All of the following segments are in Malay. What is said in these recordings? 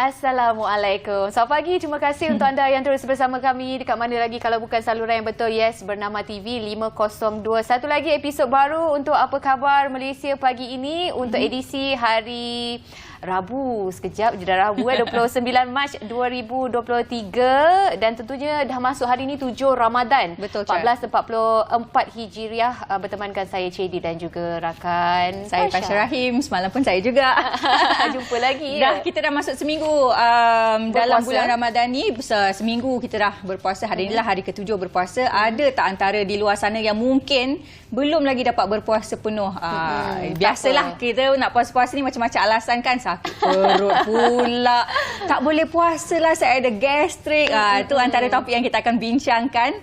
Assalamualaikum. Selamat pagi. Terima kasih untuk anda yang terus bersama kami. Dekat mana lagi kalau bukan saluran yang betul. Yes, Bernama TV 502. Satu lagi episod baru untuk Apa Khabar Malaysia pagi ini. Untuk edisi hari Rabu. Sekejap je dah Rabu 29 Mac 2023. Dan tentunya dah masuk hari ini 7 Ramadan. Betul, 1444 Hijriah. Bertemankan saya Cedi dan juga rakan saya Pasha Rahim. Semalam pun saya juga. Jumpa lagi. Kita dah masuk seminggu dalam bulan Ramadan ni. Seminggu kita dah berpuasa. Hari inilah hari ke-7 berpuasa. Ada tak antara di luar sana yang mungkin belum lagi dapat berpuasa penuh? Biasalah kita nak puasa-puasa ni macam-macam alasan kan. Sakit perut pula. Tak boleh puasa lah, saya ada gastrik. Itu antara topik yang kita akan bincangkan.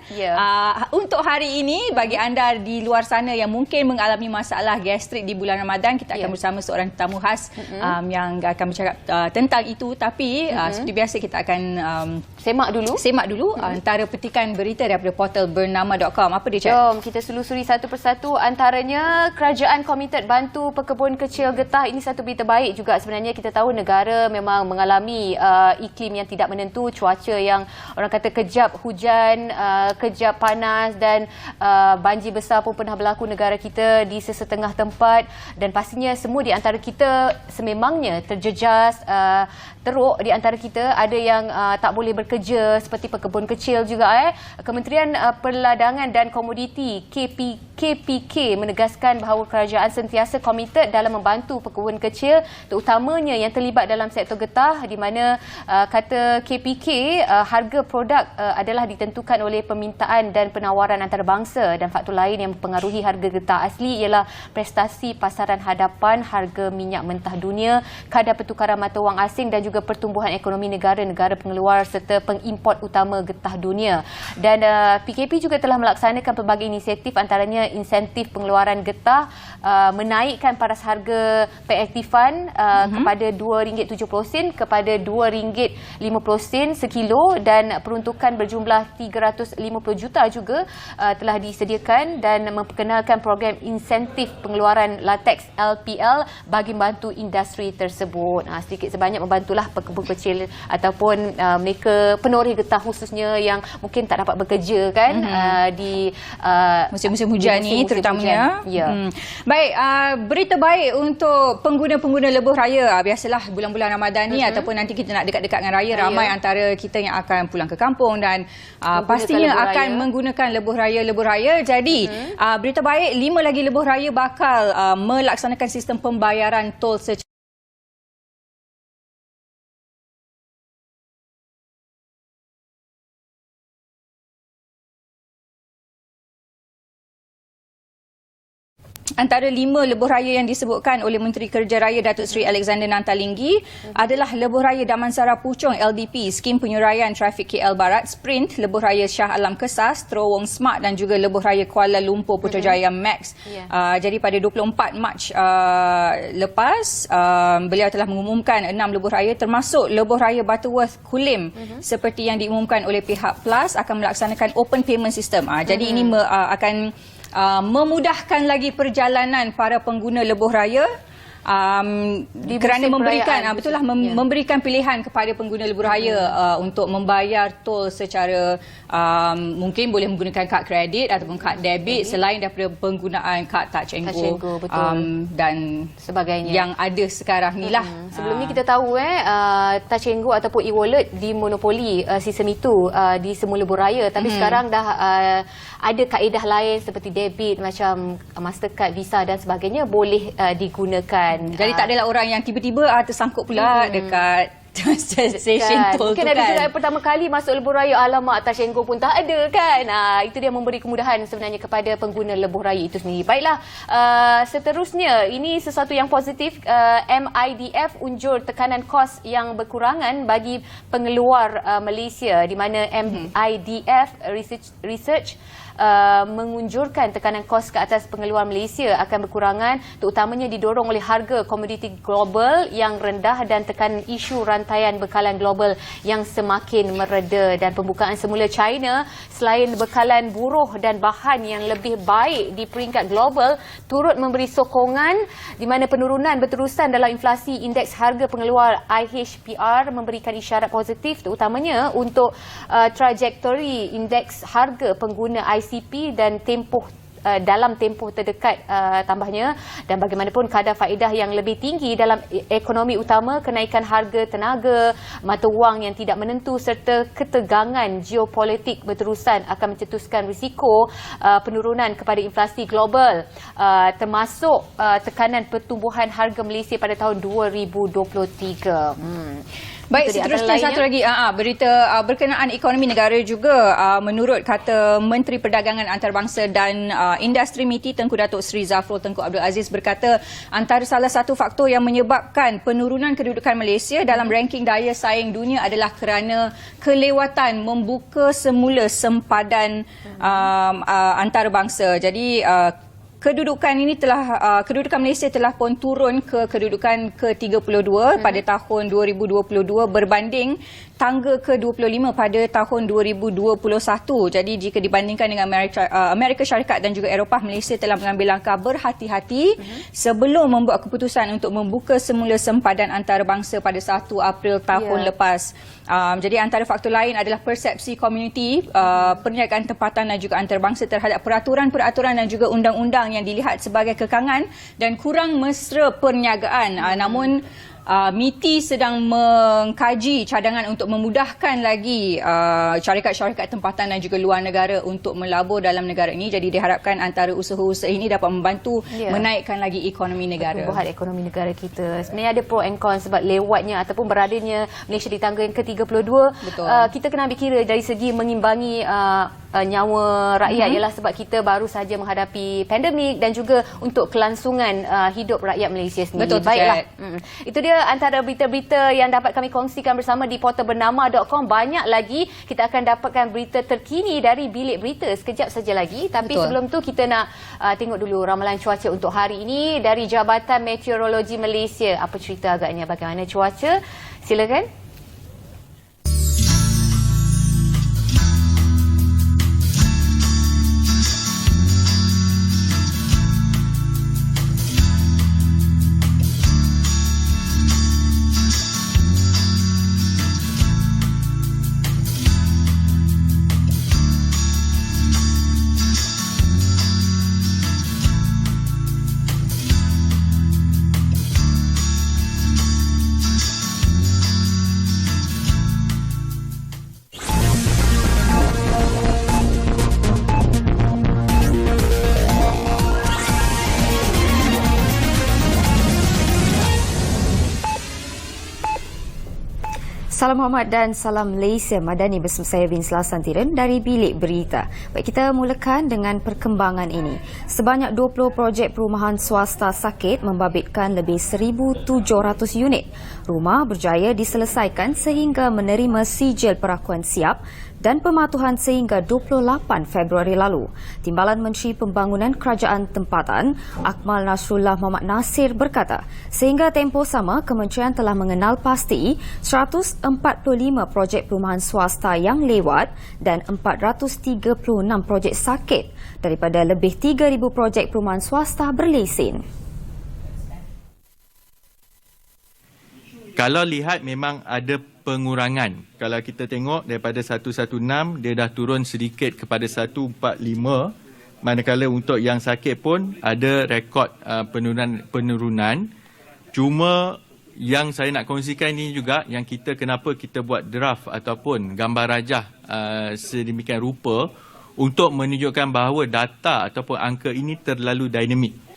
Untuk hari ini, bagi anda di luar sana yang mungkin mengalami masalah gastrik di bulan Ramadan, kita akan bersama seorang tetamu khas yang akan bercakap tentang itu. Tapi seperti biasa kita akan semak dulu antara petikan berita daripada portal bernama.com. Apa dia, Cik? Jom kita selusuri satu persatu. Antaranya, kerajaan komited bantu pekebun kecil getah. Ini satu berita baik juga. Sebenarnya kita tahu negara memang mengalami iklim yang tidak menentu, cuaca yang orang kata kejap hujan, kejap panas dan banjir besar pun pernah berlaku negara kita di sesetengah tempat. Dan pastinya semua di antara kita sememangnya terjejas, teruk di antara kita. Ada yang tak boleh bekerja seperti pekebun kecil juga. Kementerian Perladangan dan Komoditi KPK menegaskan bahawa kerajaan sentiasa komited dalam membantu pekebun kecil, terutamanya yang terlibat dalam sektor getah, di mana kata KPK harga produk adalah ditentukan oleh permintaan dan penawaran antarabangsa, dan faktor lain yang mempengaruhi harga getah asli ialah prestasi pasaran hadapan, harga minyak mentah dunia, kadar pertukaran mata wang asing dan juga pertumbuhan ekonomi negara-negara pengeluar serta pengimport utama getah dunia. Dan PKP juga telah melaksanakan pelbagai inisiatif, antaranya insentif pengeluaran getah, menaikkan paras harga peraktifan kepada RM2.70 kepada RM2.50 sekilo, dan peruntukan berjumlah 350 juta juga telah disediakan, dan memperkenalkan program insentif pengeluaran latex LPL bagi membantu industri tersebut. Sedikit sebanyak membantulah pekebun kecil ataupun mereka penoreh getah khususnya yang mungkin tak dapat bekerja kan di musim-musim hujan ni terutamanya. Baik, berita baik untuk pengguna-pengguna lebuh raya. Biasalah bulan-bulan Ramadan ni ataupun nanti kita nak dekat-dekat dengan raya, ramai antara kita yang akan pulang ke kampung dan pastinya akan menggunakan lebuh raya. Jadi berita baik, 5 lagi lebuh raya bakal melaksanakan sistem pembayaran tol secara antara 5 lebuh raya yang disebutkan oleh Menteri Kerja Raya Datuk Seri Alexander Nantalinggi adalah lebuh raya Damansara Puchong LDP, Skim Penyuraian Trafik KL Barat, Sprint, lebuh raya Shah Alam Kesas, Terowong Smart dan juga lebuh raya Kuala Lumpur Putrajaya Max. Jadi pada 24 Mac lepas, beliau telah mengumumkan 6 lebuh raya termasuk lebuh raya Butterworth Kulim, seperti yang diumumkan oleh pihak Plus akan melaksanakan open payment system. Jadi ini akan memudahkan lagi perjalanan para pengguna lebuh raya kerana memberikan memberikan pilihan kepada pengguna lebuh raya untuk membayar tol secara mungkin boleh menggunakan kad kredit ataupun kad debit selain daripada penggunaan kad touch and go dan sebagainya yang ada sekarang ni lah. Sebelum ni kita tahu touch and go ataupun e-wallet dimonopoli sistem itu di semua lebuh raya, tapi sekarang dah ada kaedah lain seperti debit macam Mastercard, Visa dan sebagainya boleh digunakan. Jadi tak adalah orang yang tiba-tiba tersangkut pula dekat stesen tol mungkin tu ada kan. juga yang pertama kali masuk lebuh raya, alamak touch and go pun tak ada kan. Itu dia memberi kemudahan sebenarnya kepada pengguna lebuh raya itu sendiri. Baiklah, seterusnya ini sesuatu yang positif. MIDF unjur tekanan kos yang berkurangan bagi pengeluar Malaysia, di mana MIDF Research mengunjurkan tekanan kos ke atas pengeluar Malaysia akan berkurangan, terutamanya didorong oleh harga komoditi global yang rendah dan tekanan isu rantai rantaian bekalan global yang semakin mereda, dan pembukaan semula China selain bekalan buruh dan bahan yang lebih baik di peringkat global turut memberi sokongan di mana penurunan berterusan dalam inflasi indeks harga pengeluar IHPR memberikan isyarat positif terutamanya untuk trajektori indeks harga pengguna ICP dan dalam tempoh terdekat tambahnya, dan bagaimanapun kadar faedah yang lebih tinggi dalam ekonomi utama, kenaikan harga tenaga, mata wang yang tidak menentu serta ketegangan geopolitik berterusan akan mencetuskan risiko penurunan kepada inflasi global, termasuk tekanan pertumbuhan harga Malaysia pada tahun 2023. Baik, seterusnya satu lagi berita berkenaan ekonomi negara juga. Menurut kata Menteri Perdagangan Antarabangsa dan Industri MITI Tengku Datuk Seri Zafrul Tengku Abdul Aziz berkata antara salah satu faktor yang menyebabkan penurunan kedudukan Malaysia dalam ranking daya saing dunia adalah kerana kelewatan membuka semula sempadan antarabangsa. Jadi kedudukan Malaysia telah pun turun ke kedudukan ke-32 pada tahun 2022 berbanding tangga ke-25 pada tahun 2021. Jadi jika dibandingkan dengan Amerika Syarikat dan juga Eropah, Malaysia telah mengambil langkah berhati-hati sebelum membuat keputusan untuk membuka semula sempadan antarabangsa pada 1 April tahun lepas. Jadi antara faktor lain adalah persepsi komuniti, perniagaan tempatan dan juga antarabangsa terhadap peraturan-peraturan dan juga undang-undang yang dilihat sebagai kekangan dan kurang mesra perniagaan. Namun MITI sedang mengkaji cadangan untuk memudahkan lagi syarikat-syarikat tempatan dan juga luar negara untuk melabur dalam negara ini. Jadi diharapkan antara usaha-usaha ini dapat membantu menaikkan lagi ekonomi negara. Pertumbuhan ekonomi negara kita. Sebenarnya ada pro and con sebab lewatnya ataupun beradanya Malaysia di tangga yang ke-32. Kita kena ambil kira dari segi mengimbangi nyawa rakyat ialah sebab kita baru saja menghadapi pandemik dan juga untuk kelangsungan hidup rakyat Malaysia sendiri. Betul. Baiklah. Itu dia antara berita-berita yang dapat kami kongsikan bersama di portalbernama.com. Banyak lagi kita akan dapatkan berita terkini dari bilik berita sekejap saja lagi. Tapi sebelum tu kita nak tengok dulu ramalan cuaca untuk hari ini dari Jabatan Meteorologi Malaysia. Apa cerita agaknya bagaimana cuaca? Silakan. Salam hormat dan salam Malaysia Madani bersama saya Bin Selasantiran dari Bilik Berita. Baik, kita mulakan dengan perkembangan ini. Sebanyak 20 projek perumahan swasta sakit membabitkan lebih 1,700 unit. Rumah berjaya diselesaikan sehingga menerima sijil perakuan siap dan pematuhan sehingga 28 Februari lalu. Timbalan Menteri Pembangunan Kerajaan Tempatan, Akmal Nasrullah Muhammad Nasir berkata, sehingga tempoh sama kementerian telah mengenal pasti 145 projek perumahan swasta yang lewat dan 436 projek sakit daripada lebih 3,000 projek perumahan swasta berlesen. Kalau lihat memang ada pengurangan. Kalau kita tengok daripada 116 dia dah turun sedikit kepada 145, manakala untuk yang sakit pun ada rekod penurunan. Cuma yang saya nak kongsikan ini juga yang kenapa kita buat draft ataupun gambar rajah sedemikian rupa untuk menunjukkan bahawa data ataupun angka ini terlalu dinamik.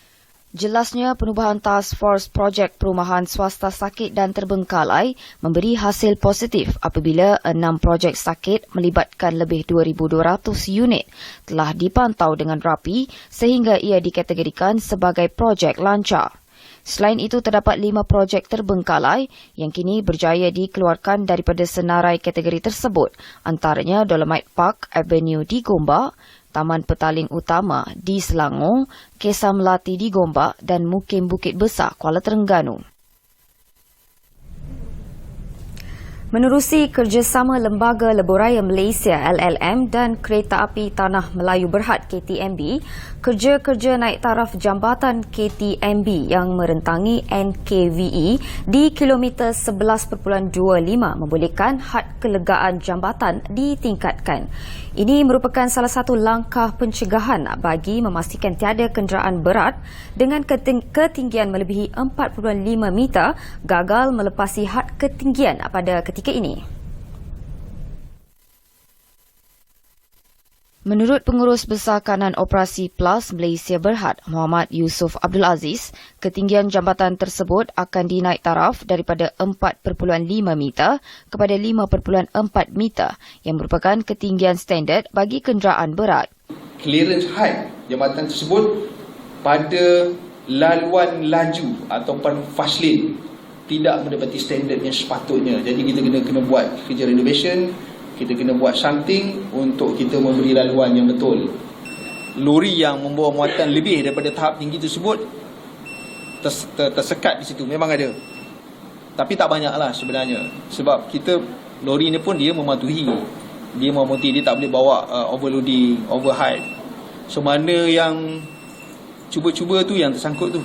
Jelasnya penubuhan Task Force Projek Perumahan Swasta Sakit dan Terbengkalai memberi hasil positif apabila 6 projek sakit melibatkan lebih 2,200 unit telah dipantau dengan rapi sehingga ia dikategorikan sebagai projek lancar. Selain itu, terdapat 5 projek terbengkalai yang kini berjaya dikeluarkan daripada senarai kategori tersebut, antaranya Dolomite Park Avenue di Gombak, Taman Petaling Utama di Selangor, Kesar Melati di Gombak dan Mukim Bukit Besar, Kuala Terengganu. Menerusi kerjasama Lembaga Lebuhraya Malaysia LLM dan Kereta Api Tanah Melayu Berhad KTMB, kerja-kerja naik taraf jambatan KTMB yang merentangi NKVE di kilometer 11.25 membolehkan had kelegaan jambatan ditingkatkan. Ini merupakan salah satu langkah pencegahan bagi memastikan tiada kenderaan berat dengan ketinggian melebihi 4.5 meter gagal melepasi had ketinggian pada ketika ini. Menurut Pengurus Besar Kanan Operasi Plus Malaysia Berhad, Muhammad Yusof Abdul Aziz, ketinggian jambatan tersebut akan dinaik taraf daripada 4.5 meter kepada 5.4 meter yang merupakan ketinggian standard bagi kenderaan berat. Clearance height jambatan tersebut pada laluan laju ataupun fast lane tidak mendapati standard yang sepatutnya. Jadi kita kena buat kerja renovation, kita kena buat something untuk kita memberi laluan yang betul. Lori yang membawa muatan lebih daripada tahap tinggi tersebut tersekat di situ, memang ada. Tapi tak banyaklah sebenarnya. Sebab kita, lori ni pun dia mematuhi. Dia tak boleh bawa overloading, overheight. So mana yang cuba-cuba tu yang tersangkut tu.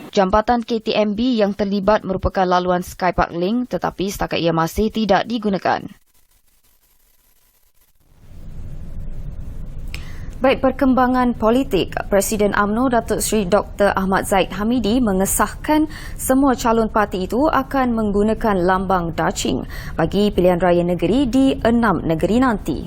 Jambatan KTMB yang terlibat merupakan laluan Skypark Link tetapi setakat ia masih tidak digunakan. Baik, perkembangan politik, Presiden UMNO Datuk Seri Dr. Ahmad Zahid Hamidi mengesahkan semua calon parti itu akan menggunakan lambang dacing bagi pilihan raya negeri di 6 negeri nanti.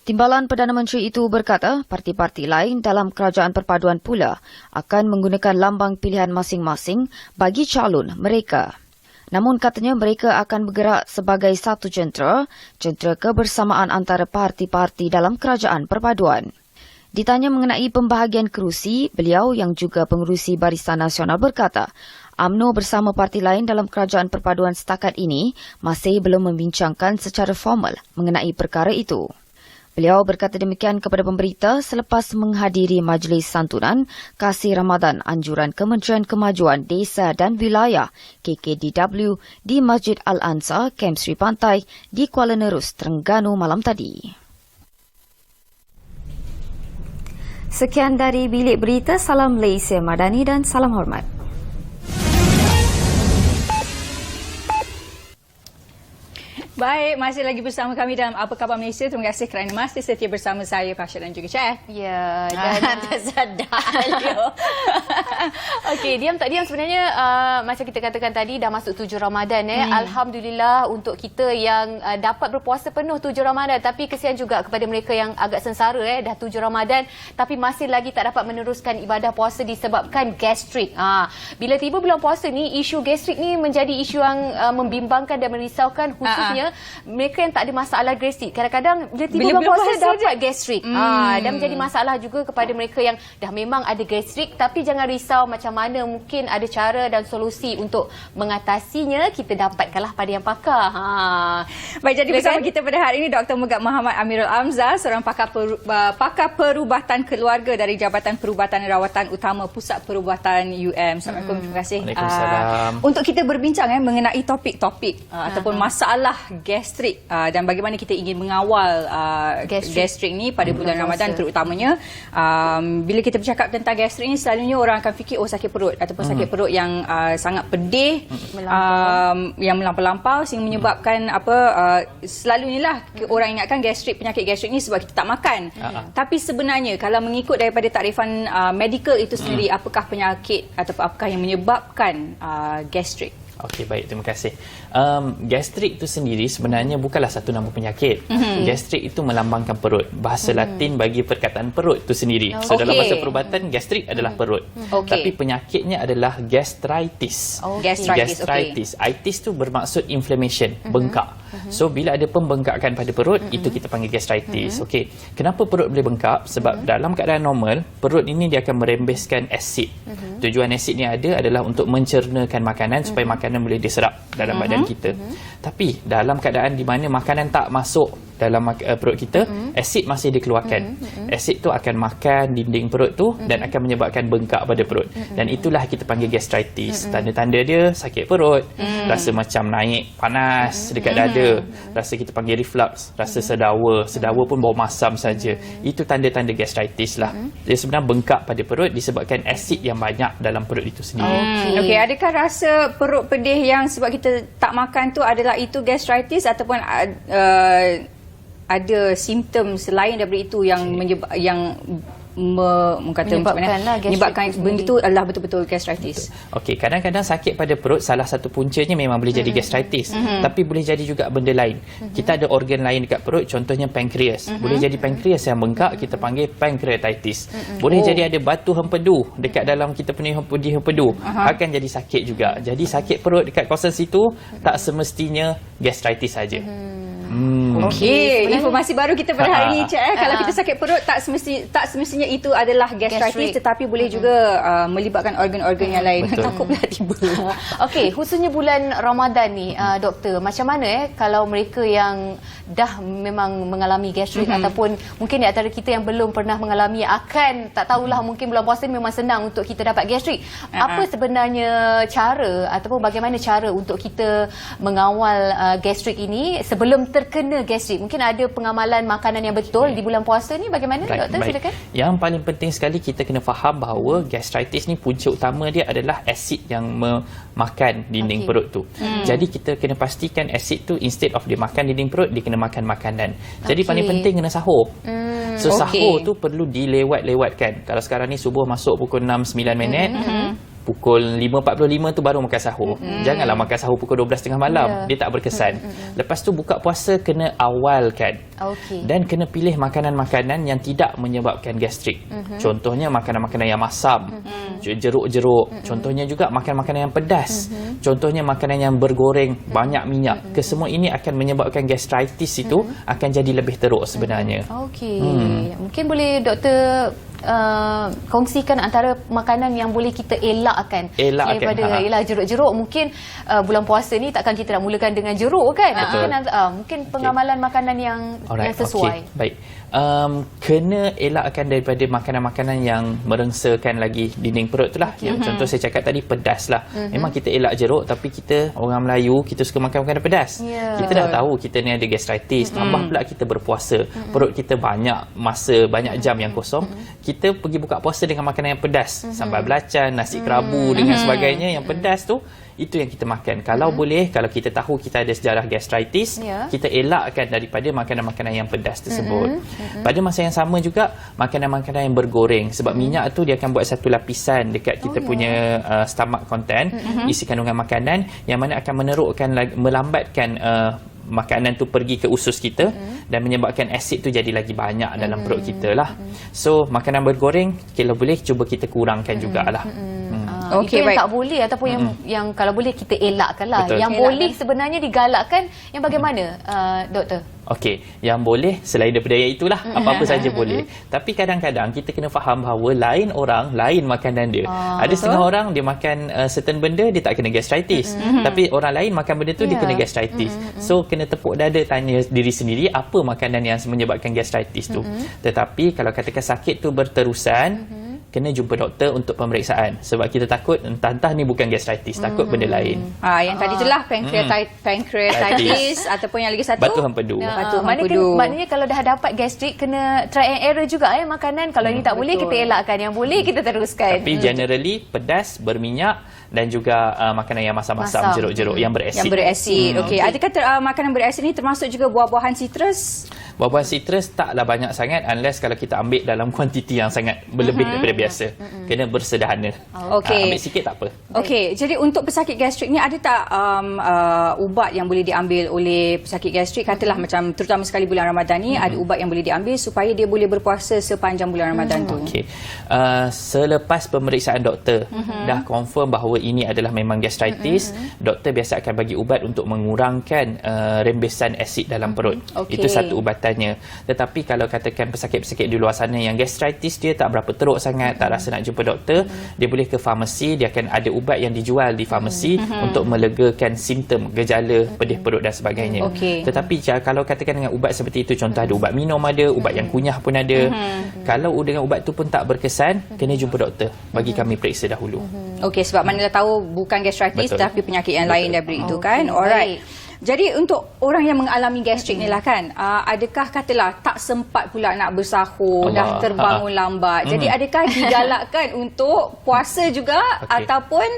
Timbalan Perdana Menteri itu berkata, parti-parti lain dalam kerajaan perpaduan pula akan menggunakan lambang pilihan masing-masing bagi calon mereka. Namun katanya mereka akan bergerak sebagai satu jentera kebersamaan antara parti-parti dalam kerajaan perpaduan. Ditanya mengenai pembahagian kerusi, beliau yang juga pengerusi Barisan Nasional berkata, UMNO bersama parti lain dalam kerajaan perpaduan setakat ini masih belum membincangkan secara formal mengenai perkara itu. Beliau berkata demikian kepada pemberita selepas menghadiri Majlis Santunan Kasih Ramadan Anjuran Kementerian Kemajuan Desa dan Wilayah KKDW di Masjid Al-Ansar, Kem Sri Pantai di Kuala Nerus, Terengganu malam tadi. Sekian dari Bilik Berita. Salam Malaysia Madani dan salam hormat. Baik, masih lagi bersama kami dalam Apa Khabar Malaysia. Terima kasih kerana masih setia bersama saya, Pasha dan juga Syah. Ya, dan tersedar. Okey, diam tak diam sebenarnya macam kita katakan tadi dah masuk 7 Ramadan. Alhamdulillah untuk kita yang dapat berpuasa penuh 7 Ramadan. Tapi kesian juga kepada mereka yang agak sengsara dah 7 Ramadan tapi masih lagi tak dapat meneruskan ibadah puasa disebabkan gastrik. Bila tiba bulan puasa ni, isu gastrik ni menjadi isu yang membimbangkan dan merisaukan, khususnya mereka yang tak ada masalah gastrik. Kadang-kadang bila tiba bulan puasa dapat gastrik. Dan menjadi masalah juga kepada mereka yang dah memang ada gastrik. Tapi jangan risau, macam mana mungkin ada cara dan solusi untuk mengatasinya. Kita dapatkanlah pada yang pakar. Baik, jadi bersama kita pada hari ini Dr. Megat Muhammad Amirul Amzar, seorang pakar perubatan keluarga dari Jabatan Perubatan dan Rawatan Utama Pusat Perubatan UM. Assalamualaikum. Terima kasih. Waalaikumsalam. Untuk kita berbincang mengenai topik-topik ataupun masalah gastrik dan bagaimana kita ingin mengawal gastrik ni pada bulan Ramadan terutamanya. Bila kita bercakap tentang gastrik ni, selalunya orang akan fikir sakit perut ataupun sakit perut yang sangat pedih, yang melampau-lampau sehingga menyebabkan selalunya lah orang ingatkan penyakit gastrik ni sebab kita tak makan. Tapi sebenarnya kalau mengikut daripada takrifan medical itu sendiri, apakah penyakit ataupun apakah yang menyebabkan gastrik? Okey, baik, terima kasih. Gastrik itu sendiri sebenarnya bukanlah satu nama penyakit. Gastrik itu melambangkan perut. Bahasa Latin bagi perkataan perut itu sendiri. So dalam bahasa perubatan, gastrik adalah perut. Tapi penyakitnya adalah gastritis. Gastritis. Itis itu bermaksud inflammation, bengkak. So bila ada pembengkakan pada perut, itu kita panggil gastritis. Okey. Kenapa perut boleh bengkak? Sebab dalam keadaan normal, perut ini dia akan merembeskan asid. Tujuan asid ni adalah untuk mencernakan makanan supaya makanan boleh diserap dalam badan kita. Tapi dalam keadaan di mana makanan tak masuk dalam perut kita, asid masih dikeluarkan. Asid tu akan makan dinding perut tu dan akan menyebabkan bengkak pada perut. Dan itulah kita panggil gastritis. Tanda-tanda dia sakit perut, rasa macam naik panas dekat dada, rasa kita panggil reflux, rasa sedawa pun bau masam saja. Itu tanda-tanda gastritis lah. Dia sebenarnya bengkak pada perut disebabkan asid yang banyak dalam perut itu sendiri. Okey, adakah rasa perut pedih yang sebab kita tak makan tu adalah itu gastritis ataupun ada simptom selain daripada itu yang menyebabkan benda itu adalah betul-betul gastritis? Okey, kadang-kadang sakit pada perut salah satu puncanya memang boleh jadi gastritis, tapi boleh jadi juga benda lain. Kita ada organ lain dekat perut, contohnya pankreas. Boleh jadi pankreas yang bengkak, kita panggil pankreatitis. Boleh jadi ada batu hempedu dekat dalam kita punya hempedu, akan jadi sakit juga. Jadi sakit perut dekat kawasan situ tak semestinya gastritis saja. Okey, informasi baru kita pada hari ini, Cik. Kalau kita sakit perut tak semestinya itu adalah gastritis, tetapi boleh juga melibatkan organ-organ yang lain. Takut pula tiba. Okey, khususnya bulan Ramadan ni, doktor, macam mana kalau mereka yang dah memang mengalami gastrik ataupun mungkin di antara kita yang belum pernah mengalami akan tak tahulah, mungkin bulan puasa ni memang senang untuk kita dapat gastrik. Apa sebenarnya cara ataupun bagaimana cara untuk kita mengawal gastrik ini sebelum terkena gastrik? Mungkin ada pengamalan makanan yang betul di bulan puasa ni, bagaimana doktor? Silakan. Yang paling penting sekali kita kena faham bahawa gastritis ni punca utama dia adalah asid yang memakan dinding perut tu. Jadi kita kena pastikan asid tu instead of dia makan dinding perut, dia kena makan makanan. Jadi paling penting kena sahur. So sahur tu perlu dilewat-lewatkan. Kalau sekarang ni subuh masuk pukul 6-9 minit, pukul 5.45 tu baru makan sahur. Janganlah makan sahur pukul 12.30 malam. Dia tak berkesan. Lepas tu buka puasa kena awalkan. Dan kena pilih makanan-makanan yang tidak menyebabkan gastrik. Contohnya makanan-makanan yang masam, jeruk-jeruk. Contohnya juga makanan-makanan yang pedas. Contohnya makanan yang bergoreng, banyak minyak. Kesemua ini akan menyebabkan gastritis itu akan jadi lebih teruk sebenarnya. Mungkin boleh doktor kongsikan antara makanan yang boleh kita elakkan daripada jeruk-jeruk. Mungkin bulan puasa ni takkan kita nak mulakan dengan jeruk kan. Mungkin pengamalan makanan yang sesuai. Baik. Kena elakkan daripada makanan-makanan yang merengsakan lagi dinding perut tu lah. Yang contoh saya cakap tadi, pedas lah. Memang kita elak jeruk, tapi kita orang Melayu, kita suka makan makanan pedas. Kita dah tahu kita ni ada gastritis, tambah pula kita berpuasa, perut kita banyak masa, banyak jam yang kosong. Kita pergi buka puasa dengan makanan yang pedas, sambal belacan, nasi kerabu dengan sebagainya yang pedas tu, itu yang kita makan. Kalau boleh, kalau kita tahu kita ada sejarah gastritis, kita elakkan daripada makanan-makanan yang pedas tersebut. Pada masa yang sama juga, makanan-makanan yang bergoreng, sebab minyak tu dia akan buat satu lapisan dekat kita punya stomach content, isi kandungan makanan, yang mana akan melambatkan makanan tu pergi ke usus kita dan menyebabkan asid tu jadi lagi banyak dalam perut kita lah. So makanan bergoreng kalau boleh cuba kita kurangkan jugalah. Itu yang tak boleh ataupun yang kalau boleh kita elakkan lah. Yang boleh sebenarnya digalakkan yang bagaimana, doktor? Okey, yang boleh selain daripada itulah, apa-apa saja boleh. Tapi kadang-kadang kita kena faham bahawa lain orang, lain makanan dia. Ada setengah orang dia makan certain benda dia tak kena gastritis. Tapi orang lain makan benda tu dia kena gastritis. So kena tepuk dada tanya diri sendiri apa makanan yang menyebabkan gastritis tu. Tetapi kalau katakan sakit tu berterusan, kena jumpa doktor untuk pemeriksaan. Sebab kita takut entah ni bukan gastritis, takut benda lain. Yang tadi itulah pankreatitis ataupun yang lagi satu batu hempedu. Maknanya kalau dah dapat gastrik, kena try and error juga makanan. Kalau ni tak boleh, kita elakkan. Yang boleh, kita teruskan. Tapi generally, pedas, berminyak dan juga makanan yang masam-masam, jeruk-jeruk yang beresid. Okey. Adakah makanan beresid ni termasuk juga buah-buahan sitrus? Buah-buahan sitrus taklah banyak sangat unless kalau kita ambil dalam kuantiti yang sangat berlebih daripada biasa. Kena bersederhana. Ambil sikit tak apa. Okey, jadi untuk pesakit gastrik ni ada tak ubat yang boleh diambil oleh pesakit gastrik? Katalah macam terutama sekali bulan Ramadan ni, ada ubat yang boleh diambil supaya dia boleh berpuasa sepanjang bulan Ramadan tu. Okey. Selepas pemeriksaan doktor dah confirm bahawa ini adalah memang gastritis, doktor biasa akan bagi ubat untuk mengurangkan rembesan asid dalam perut. Itu satu ubatannya. Tetapi kalau katakan pesakit-pesakit di luar sana yang gastritis dia tak berapa teruk sangat, tak rasa nak jumpa doktor, dia boleh ke farmasi, dia akan ada ubat yang dijual di farmasi untuk melegakan simptom, gejala pedih perut dan sebagainya. Tetapi kalau katakan dengan ubat seperti itu, contoh ada ubat minum ada, ubat yang kunyah pun ada. Kalau dengan ubat tu pun tak berkesan, kena jumpa doktor, bagi kami periksa dahulu. Okey, sebab mana dah tahu bukan gastritis tapi penyakit yang lain daripada itu kan. Alright. Jadi untuk orang yang mengalami gastrik ni lah kan, adakah katalah tak sempat pula nak bersahur, dah terbangun lambat. Jadi adakah digalakkan untuk puasa juga ataupun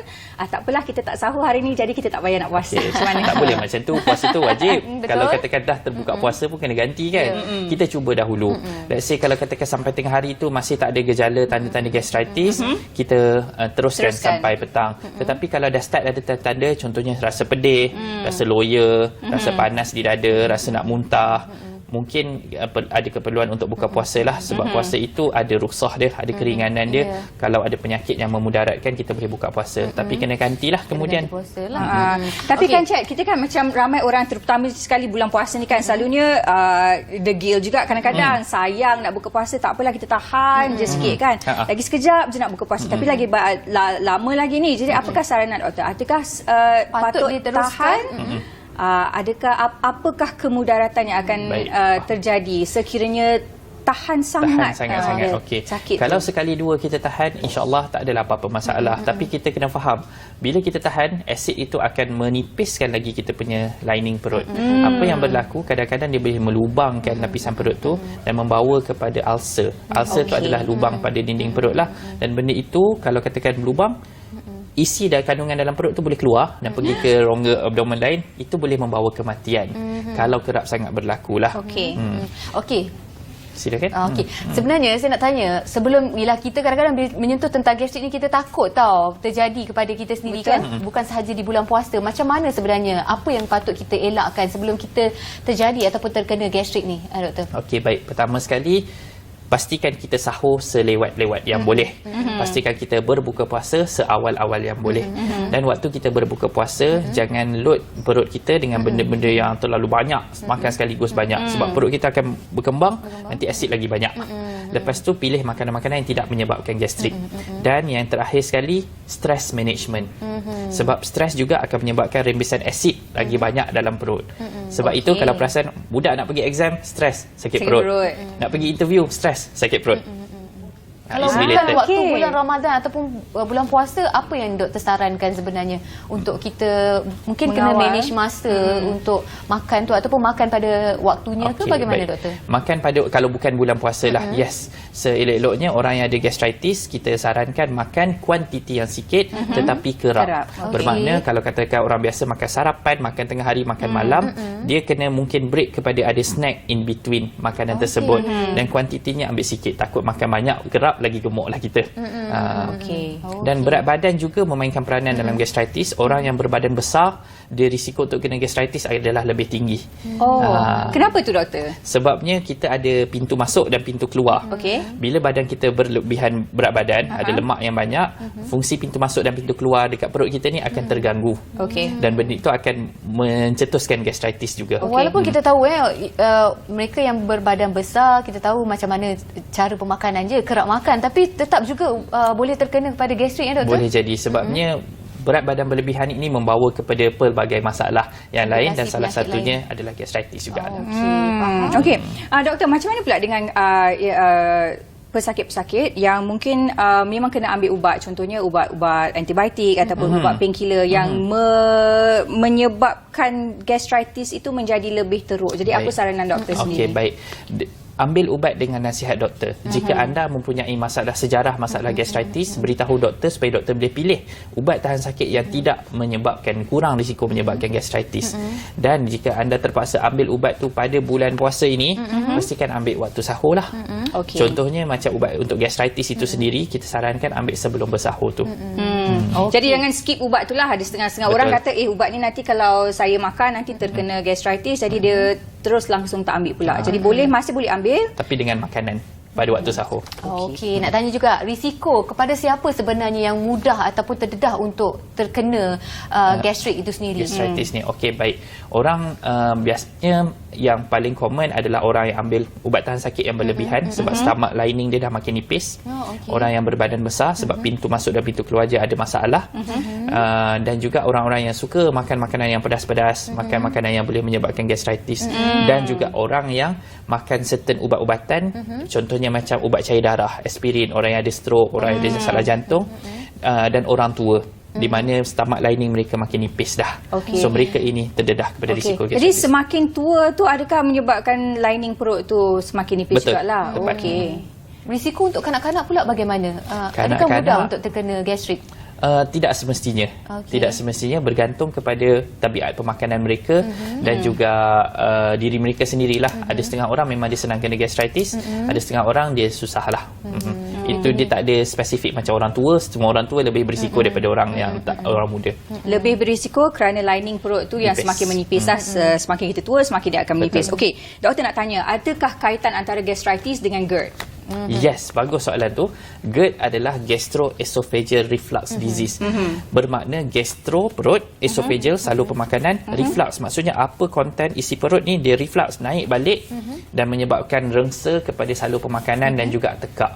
tak apalah kita tak sahur hari ni jadi kita tak payah nak puasa. Macam mana? Tak boleh macam tu, puasa tu wajib. Kalau katakan dah terbuka puasa pun kena ganti kan. Kita cuba dahulu. Let's say kalau katakan sampai tengah hari tu masih tak ada gejala tanda-tanda gastritis, kita teruskan sampai petang. Tetapi kalau dah start ada tanda-tanda, contohnya rasa pedih, rasa loya, rasa panas di dada, rasa nak muntah, mungkin ada keperluan untuk buka puasa lah. Sebab puasa itu ada rukhsah dia, ada keringanan dia. Kalau ada penyakit yang memudaratkan, kita boleh buka puasa. Tapi kena gantilah kemudian. Tapi kan Cik, kita kan macam ramai orang, terutama sekali bulan puasa ni kan, selalunya degil juga kadang-kadang. Sayang nak buka puasa, tak apalah kita tahan je sikit kan. Lagi sekejap je nak buka puasa, tapi lagi lama lagi ni. Jadi apakah saranan doktor? Adakah patut diteruskan? Apakah kemudaratan yang akan terjadi sekiranya tahan sangat okey. Sakit kalau tu. sekali dua kita tahan, insya-Allah tak adalah apa-apa masalah. Tapi kita kena faham, bila kita tahan, asid itu akan menipiskan lagi kita punya lining perut. Apa yang berlaku, kadang-kadang dia boleh melubangkan lapisan perut tu dan membawa kepada ulcer. Ulcer tu adalah lubang pada dinding perut lah. Dan benda itu kalau katakan berlubang, isi dan kandungan dalam perut tu boleh keluar dan pergi ke rongga abdomen lain, itu boleh membawa kematian kalau kerap sangat berlaku lah. Okey. Silakan. Okey. Sebenarnya saya nak tanya, sebelum bila kita kadang-kadang menyentuh tentang gastrik ni, kita takut tau terjadi kepada kita sendiri. Betul. Kan, bukan sahaja di bulan puasa. Macam mana sebenarnya, apa yang patut kita elakkan sebelum kita terjadi ataupun terkena gastrik ni, doktor? Okey, baik. Pertama sekali, pastikan kita sahur selewat-lewat yang boleh. Pastikan kita berbuka puasa seawal-awal yang boleh. Dan waktu kita berbuka puasa, jangan load perut kita dengan benda-benda yang terlalu banyak, makan sekaligus banyak. Sebab perut kita akan berkembang, nanti asid lagi banyak. Lepas tu pilih makanan-makanan yang tidak menyebabkan gastrik. Dan yang terakhir sekali, stress management. Sebab stres juga akan menyebabkan rembesan asid lagi banyak dalam perut. Sebab itu kalau perasan budak nak pergi exam, stres, sakit perut. Nak pergi interview, stres, sakit perut. Kalau bukan waktu bulan Ramadan ataupun bulan puasa, apa yang doktor sarankan sebenarnya untuk kita mungkin kena manage masa untuk makan tu ataupun makan pada waktunya ke bagaimana, doktor? Makan pada, kalau bukan bulan puasa lah, yes. Seelok-eloknya orang yang ada gastritis, kita sarankan makan kuantiti yang sikit tetapi kerap. Bermakna kalau katakan orang biasa makan sarapan, makan tengah hari, makan malam, dia kena mungkin break kepada ada snack in between makanan tersebut. Dan kuantitinya ambil sikit, takut makan banyak kerap lagi gemuk lah kita. Dan berat badan juga memainkan peranan dalam gastritis. Orang yang berbadan besar, dia risiko untuk kena gastritis adalah lebih tinggi. Kenapa tu, doktor? Sebabnya kita ada pintu masuk dan pintu keluar. Bila badan kita berlebihan berat badan, ada lemak yang banyak, fungsi pintu masuk dan pintu keluar dekat perut kita ni akan terganggu. Dan benda itu akan mencetuskan gastritis juga. Walaupun kita tahu mereka yang berbadan besar, kita tahu macam mana cara pemakanan je, kerap makan, tapi tetap juga boleh terkena kepada gastrik, ya, doktor? Boleh jadi, sebabnya berat badan berlebihan ini membawa kepada pelbagai masalah yang lain dan salah satunya adalah gastritis juga. Doktor, macam mana pula dengan pesakit-pesakit yang mungkin memang kena ambil ubat, contohnya ubat-ubat antibiotik ataupun ubat painkiller yang menyebabkan gastritis itu menjadi lebih teruk. Jadi apa saranan doktor sendiri? Okey, baik. Ambil ubat dengan nasihat doktor. Jika anda mempunyai masalah gastritis, beritahu doktor supaya doktor boleh pilih ubat tahan sakit yang tidak menyebabkan, kurang risiko menyebabkan gastritis. Dan jika anda terpaksa ambil ubat tu pada bulan puasa ini, pastikan ambil waktu sahur lah. Contohnya macam ubat untuk gastritis itu sendiri, kita sarankan ambil sebelum bersahur tu. Jadi jangan skip ubat tu lah. Ada setengah-setengah orang kata, ubat ni nanti kalau saya makan nanti terkena gastritis, jadi dia terus langsung tak ambil pula. Jadi masih boleh ambil, tapi dengan makanan. pada waktu sahur. Okey, nak tanya juga risiko kepada siapa sebenarnya yang mudah ataupun terdedah untuk terkena gastrik itu sendiri? Gastritis ni. Okey, baik. Orang biasanya yang paling common adalah orang yang ambil ubat tahan sakit yang berlebihan sebab stomach lining dia dah makin nipis. Orang yang berbadan besar sebab pintu masuk dan pintu keluar je ada masalah. Dan juga orang-orang yang suka makan makanan yang pedas-pedas, makan makanan yang boleh menyebabkan gastritis. Dan juga orang yang makan certain ubat-ubatan, contohnya macam ubat cair darah, aspirin, orang yang ada stroke, orang yang ada masalah jantung, dan orang tua, di mana stomach lining mereka makin nipis dah. So mereka ini terdedah kepada risiko gastritis. Jadi semakin tua tu adakah menyebabkan lining perut tu semakin nipis Betul. jugalah? Okey. Risiko untuk kanak-kanak pula bagaimana? Adakah mudah untuk terkena gastrik? Tidak semestinya. Tidak semestinya, bergantung kepada tabiat pemakanan mereka dan juga diri mereka sendirilah. Ada setengah orang memang dia senang kena gastritis, ada setengah orang dia susahlah. Itu dia tak ada spesifik macam orang tua. Semua orang tua lebih berisiko daripada orang yang orang muda. Lebih berisiko kerana lining perut tu yang Nipis. semakin menipis. Semakin kita tua, semakin dia akan menipis. Okey, doktor nak tanya, adakah kaitan antara gastritis dengan GERD? Yes, bagus soalan tu. GERD adalah gastroesophageal reflux disease. Bermakna gastro perut, esophageal saluran pemakanan, reflux maksudnya apa konten isi perut ni dia reflux naik balik dan menyebabkan rengsa kepada saluran pemakanan dan juga tekak.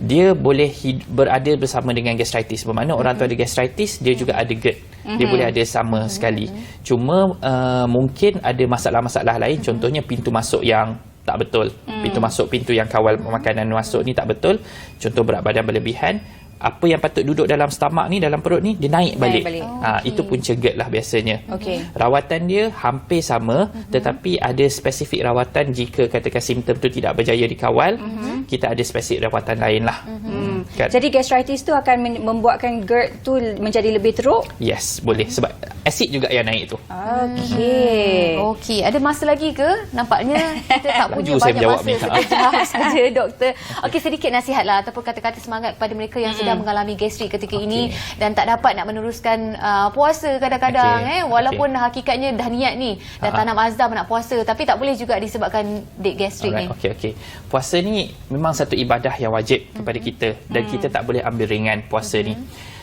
Dia boleh berada bersama dengan gastritis. Bermakna orang tu ada gastritis, dia juga ada GERD. Dia boleh ada sama sekali. Cuma mungkin ada masalah-masalah lain, contohnya pintu masuk yang tak betul. Pintu masuk, pintu yang kawal makanan masuk ni tak betul. Contoh berat badan berlebihan, apa yang patut duduk dalam stomach ni, dalam perut ni, dia naik balik. Itu punca GERD lah biasanya. Rawatan dia hampir sama, tetapi ada spesifik rawatan jika katakan simptom tu tidak berjaya dikawal, kita ada spesifik rawatan lain lah. Kan? Jadi gastritis tu akan membuatkan GERD tu menjadi lebih teruk? Yes, boleh. Sebab asid juga yang naik tu. Okey, ada masa lagi ke? Nampaknya kita tak punya Laju saya banyak menjawab masa ni. sekejap saja, doktor. Okey, sedikit nasihatlah ataupun kata-kata semangat kepada mereka yang sedang mengalami gastrik ketika ini dan tak dapat nak meneruskan puasa kadang-kadang. Walaupun hakikatnya dah niat ni, dah tanam azam nak puasa, tapi tak boleh juga disebabkan dek gastrik ni. Okey. Puasa ni memang satu ibadah yang wajib kepada kita dan kita tak boleh ambil ringan puasa ni.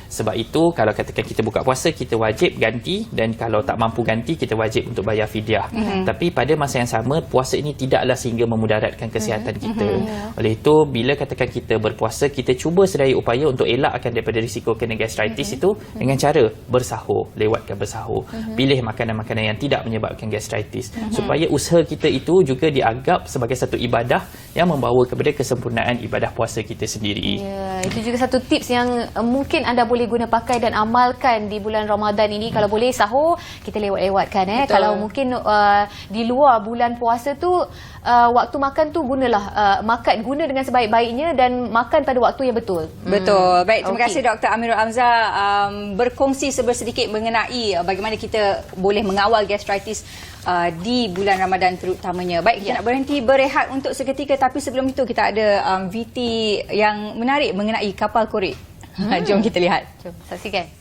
Sebab itu kalau katakan kita buka puasa, kita wajib ganti, dan kalau tak mampu ganti, kita wajib untuk bayar fidyah. Tapi pada masa yang sama, puasa ini tidaklah sehingga memudaratkan kesihatan kita. Oleh itu, bila katakan kita berpuasa, kita cuba sedaya upaya untuk elakkan daripada risiko kena gastritis itu dengan cara bersahur, lewatkan bersahur. Pilih makanan-makanan yang tidak menyebabkan gastritis. Supaya usaha kita itu juga dianggap sebagai satu ibadah yang membawa kepada kesempurnaan ibadah puasa kita sendiri. Ya, itu juga satu tips yang mungkin anda boleh guna pakai dan amalkan di bulan Ramadan ini. Kalau boleh sahur, kita lewat-lewatkan. Kalau mungkin di luar bulan puasa tu, waktu makan tu guna dengan sebaik-baiknya dan makan pada waktu yang betul. Betul. Baik, terima kasih Dr. Amirul Hamzah berkongsi sedikit mengenai bagaimana kita boleh mengawal gastritis di bulan Ramadan terutamanya. Baik, kita nak berhenti berehat untuk seketika, tapi sebelum itu kita ada VT yang menarik mengenai kapal korek. Jom kita lihat. Jom saksikan.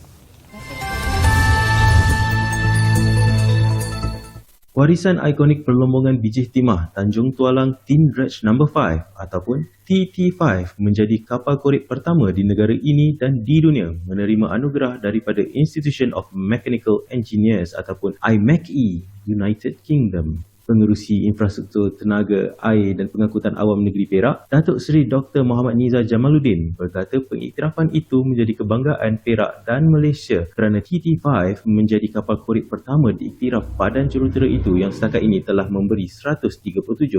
Warisan ikonik perlombongan Bijih Timah Tanjung Tualang Tin Dredge No. 5 ataupun TT5 menjadi kapal korek pertama di negara ini dan di dunia menerima anugerah daripada Institution of Mechanical Engineers ataupun IMechE, United Kingdom. Pengerusi Infrastruktur Tenaga Air dan Pengangkutan Awam Negeri Perak, Datuk Seri Dr. Muhammad Nizar Jamaluddin berkata pengiktirafan itu menjadi kebanggaan Perak dan Malaysia kerana TT5 menjadi kapal korek pertama diiktiraf badan jurutera itu yang setakat ini telah memberi 137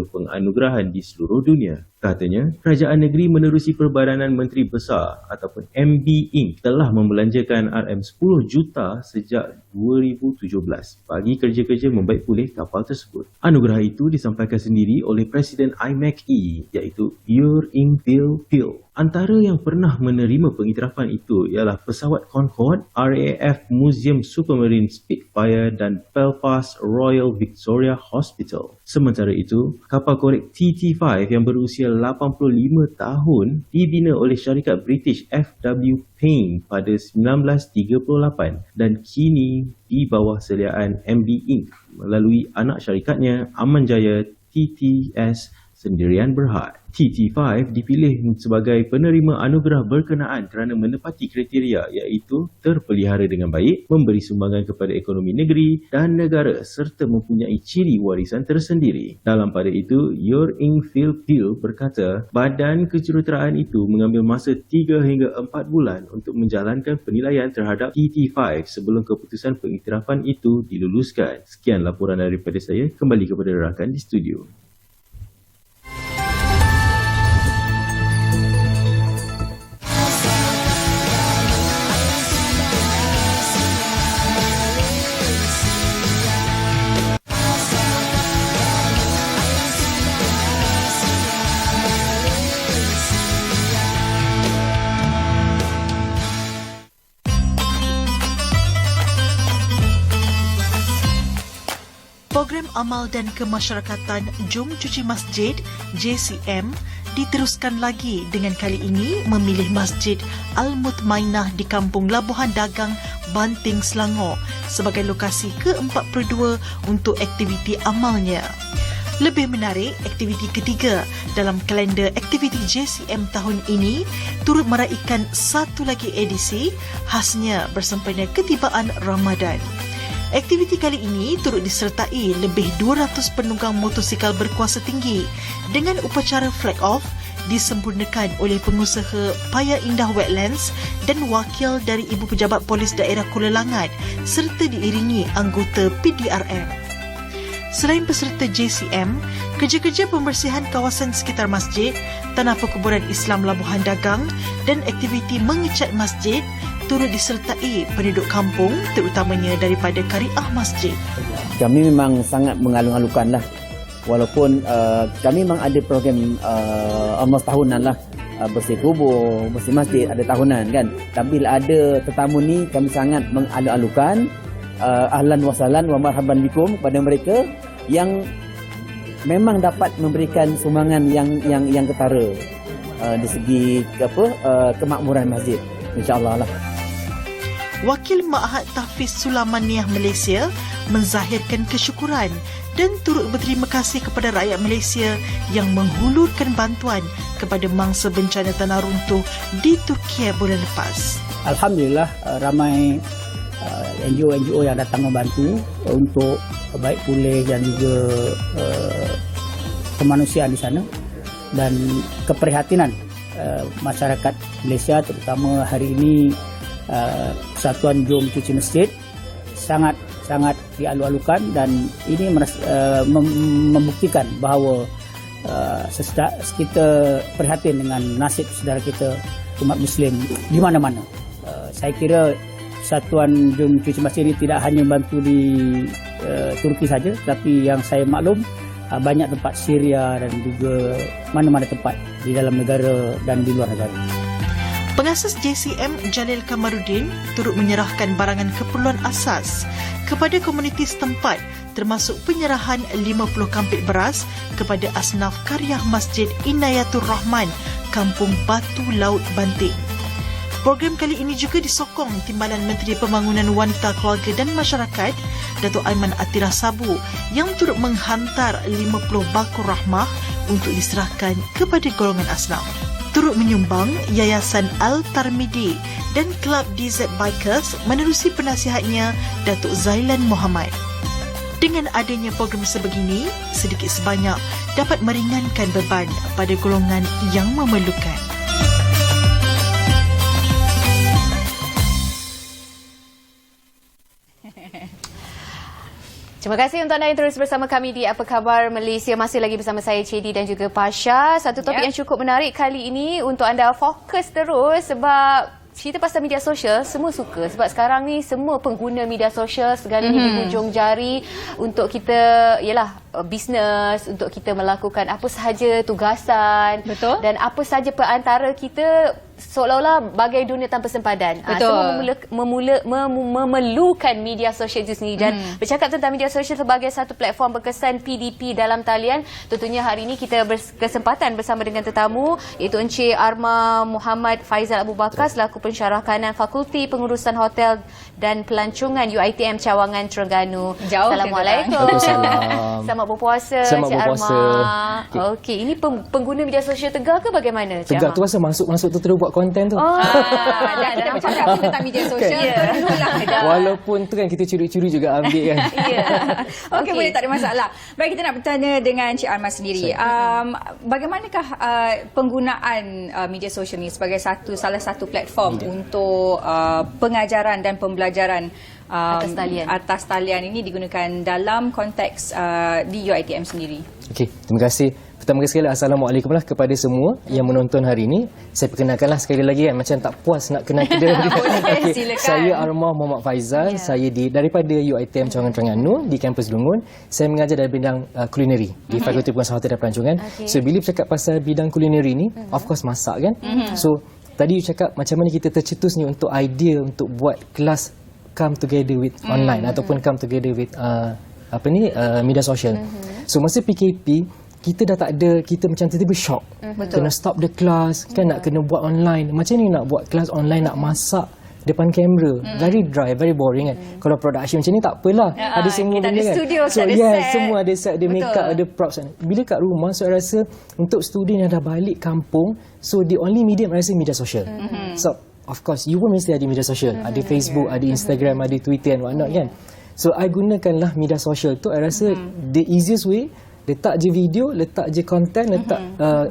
penganugerahan di seluruh dunia. Katanya, kerajaan negeri menerusi Perbadanan Menteri Besar ataupun MB Inc. telah membelanjakan RM10 juta sejak 2017 bagi kerja-kerja membaik pulih kapal tersebut. Anugerah itu disampaikan sendiri oleh Presiden IMechE iaitu Ur Ing Pil Pil. Antara yang pernah menerima pengiktirafan itu ialah pesawat Concorde, RAF Museum Supermarine Spitfire dan Belfast Royal Victoria Hospital. Sementara itu, kapal korek TT5 yang berusia 85 tahun dibina oleh syarikat British FW Payne pada 1938 dan kini di bawah seliaan MB Inc. melalui anak syarikatnya Amanjaya TTS Sendirian Berhad. TT5 dipilih sebagai penerima anugerah berkenaan kerana menepati kriteria iaitu terpelihara dengan baik, memberi sumbangan kepada ekonomi negeri dan negara serta mempunyai ciri warisan tersendiri. Dalam pada itu, Yor Ing Phil Pil berkata, badan kejuruteraan itu mengambil masa 3 hingga 4 bulan untuk menjalankan penilaian terhadap TT5 sebelum keputusan pengiktirafan itu diluluskan. Sekian laporan daripada saya, kembali kepada rakan di studio. Program Amal dan Kemasyarakatan Jom Cuci Masjid JCM diteruskan lagi dengan kali ini memilih Masjid Al-Mutmainah di Kampung Labuhan Dagang, Banting, Selangor sebagai lokasi ke-42 untuk aktiviti amalnya. Lebih menarik, aktiviti ketiga dalam kalender aktiviti JCM tahun ini turut meraikan satu lagi edisi khasnya bersempena ketibaan Ramadan. Aktiviti kali ini turut disertai lebih 200 penunggang motosikal berkuasa tinggi dengan upacara flag off disempurnakan oleh pengusaha Paya Indah Wetlands dan wakil dari Ibu Pejabat Polis Daerah Kuala Langat serta diiringi anggota PDRM. Selain peserta JCM, kerja-kerja pembersihan kawasan sekitar masjid, Tanah Perkuburan Islam Labuhan Dagang dan aktiviti mengecat masjid turut disertai penduduk kampung terutamanya daripada Kariah Masjid. Kami memang sangat mengalung-alungkan lah. Walaupun kami memang ada program almost tahunan lah. Bersih kubur, bersih masjid, ada tahunan kan. Tapi bila ada tetamu ni, kami sangat mengalung-alungkan. Ahlan wa sahlan wa marhaban bikum kepada mereka yang memang dapat memberikan sumbangan yang ketara di segi kemakmuran masjid, insya-Allah lah. Wakil Ma'had Tahfiz Sulamaniah Malaysia menzahirkan kesyukuran dan turut berterima kasih kepada rakyat Malaysia yang menghulurkan bantuan kepada mangsa bencana tanah runtuh di Turki bulan lepas. Alhamdulillah, ramai NGO yang datang membantu untuk baik pulih dan juga kemanusiaan di sana, dan keprihatinan masyarakat Malaysia terutama hari ini Persatuan Jom Cuci Masjid sangat dialu-alukan, dan ini membuktikan bahawa kita prihatin dengan nasib saudara kita umat Muslim di mana-mana. Saya kira Persatuan Jom Cuci Masjid ini tidak hanya bantu di Turki saja, tapi yang saya maklum banyak tempat Syria dan juga mana-mana tempat di dalam negara dan di luar negara. Pengasas JCM Jalil Kamarudin turut menyerahkan barangan keperluan asas kepada komuniti setempat, termasuk penyerahan 50 kampit beras kepada asnaf Kariah Masjid Inayatur Rahman, Kampung Batu Laut, Banting. Program kali ini juga disokong Timbalan Menteri Pembangunan Wanita, Keluarga dan Masyarakat, Datuk Aiman Attirah Sabu, yang turut menghantar 50 bakur rahmah untuk diserahkan kepada golongan asnaf. Turut menyumbang Yayasan Al-Tarmidi dan Kelab DZ Bikers menerusi penasihatnya Datuk Zailan Muhammad. Dengan adanya program sebegini, sedikit sebanyak dapat meringankan beban pada golongan yang memerlukan. Terima kasih untuk anda yang terus bersama kami di Apa Khabar Malaysia. Masih lagi bersama saya Cedi dan juga Pasha. Satu topik yang cukup menarik kali ini untuk anda fokus terus, sebab cerita pasal media sosial semua suka. Sebab sekarang ni semua pengguna media sosial segalanya di hujung jari untuk kita, bisnes, untuk kita melakukan apa sahaja tugasan. Betul. Dan apa sahaja perantara kita seolah-olah bagai dunia tanpa sempadan. Betul. Memerlukan media sosial itu sendiri. Dan bercakap tentang media sosial sebagai satu platform berkesan PDP dalam talian, tentunya hari ini kita berkesempatan bersama dengan tetamu iaitu Encik Arma Muhammad Faizal Abu Bakar selaku pensyarah kanan Fakulti Pengurusan Hotel dan Pelancongan UiTM Cawangan Terengganu. Jauh. Assalamualaikum. Selamat berpuasa, Selamat Encik berpuasa. Arma. Okey, ini pengguna media sosial Tegar ke bagaimana, Encik Tegak Arma? tu rasa masuk tu terus buat konten tu. Dan kita bercakap tentang media sosial. Walaupun tu kan kita curi-curi juga ambil kan. Okey, boleh, tak ada masalah. Baik, kita nak bertanya dengan Encik Arma sendiri. Bagaimanakah penggunaan media sosial ni sebagai salah satu platform untuk pengajaran dan pembelajaran atas talian ini digunakan dalam konteks di UiTM sendiri? Okey, terima kasih. Pertama sekali Assalamualaikum lah kepada semua yang menonton hari ini. Saya perkenalkanlah sekali lagi kan, macam tak puas nak kenal kita. Silakan. Saya Arma Muhammad Faizal. Saya daripada UiTM Cawangan Terengganu di kampus Lungun. Saya mengajar dalam bidang culinary di Fakulti Pengurusan Hotel dan Pelancongan. So bila bercakap pasal bidang culinary ni, of course masak kan. So tadi you cakap macam mana kita tercetus ni untuk idea untuk buat kelas come together with online ataupun come together with media sosial. So masa PKP kita dah tak ada, kita macam tiba-tiba shock. Kena stop the class, kan nak kena buat online. Macam ni nak buat kelas online, nak masak depan kamera. Very dry, very boring kan. Kalau production macam ni tak apalah. Ada semua kita benda ada kan. studio, So ada yes, set. semua ada set, ada make up, ada props kan. Bila kat rumah, so I rasa untuk student yang dah balik kampung, so the only medium I rasa media sosial. So of course, you pun mesti ada media sosial. Ada Facebook, ada Instagram, ada Twitter and whatnot kan. So I gunakanlah media sosial tu, I rasa the easiest way, letak je video, letak je content, letak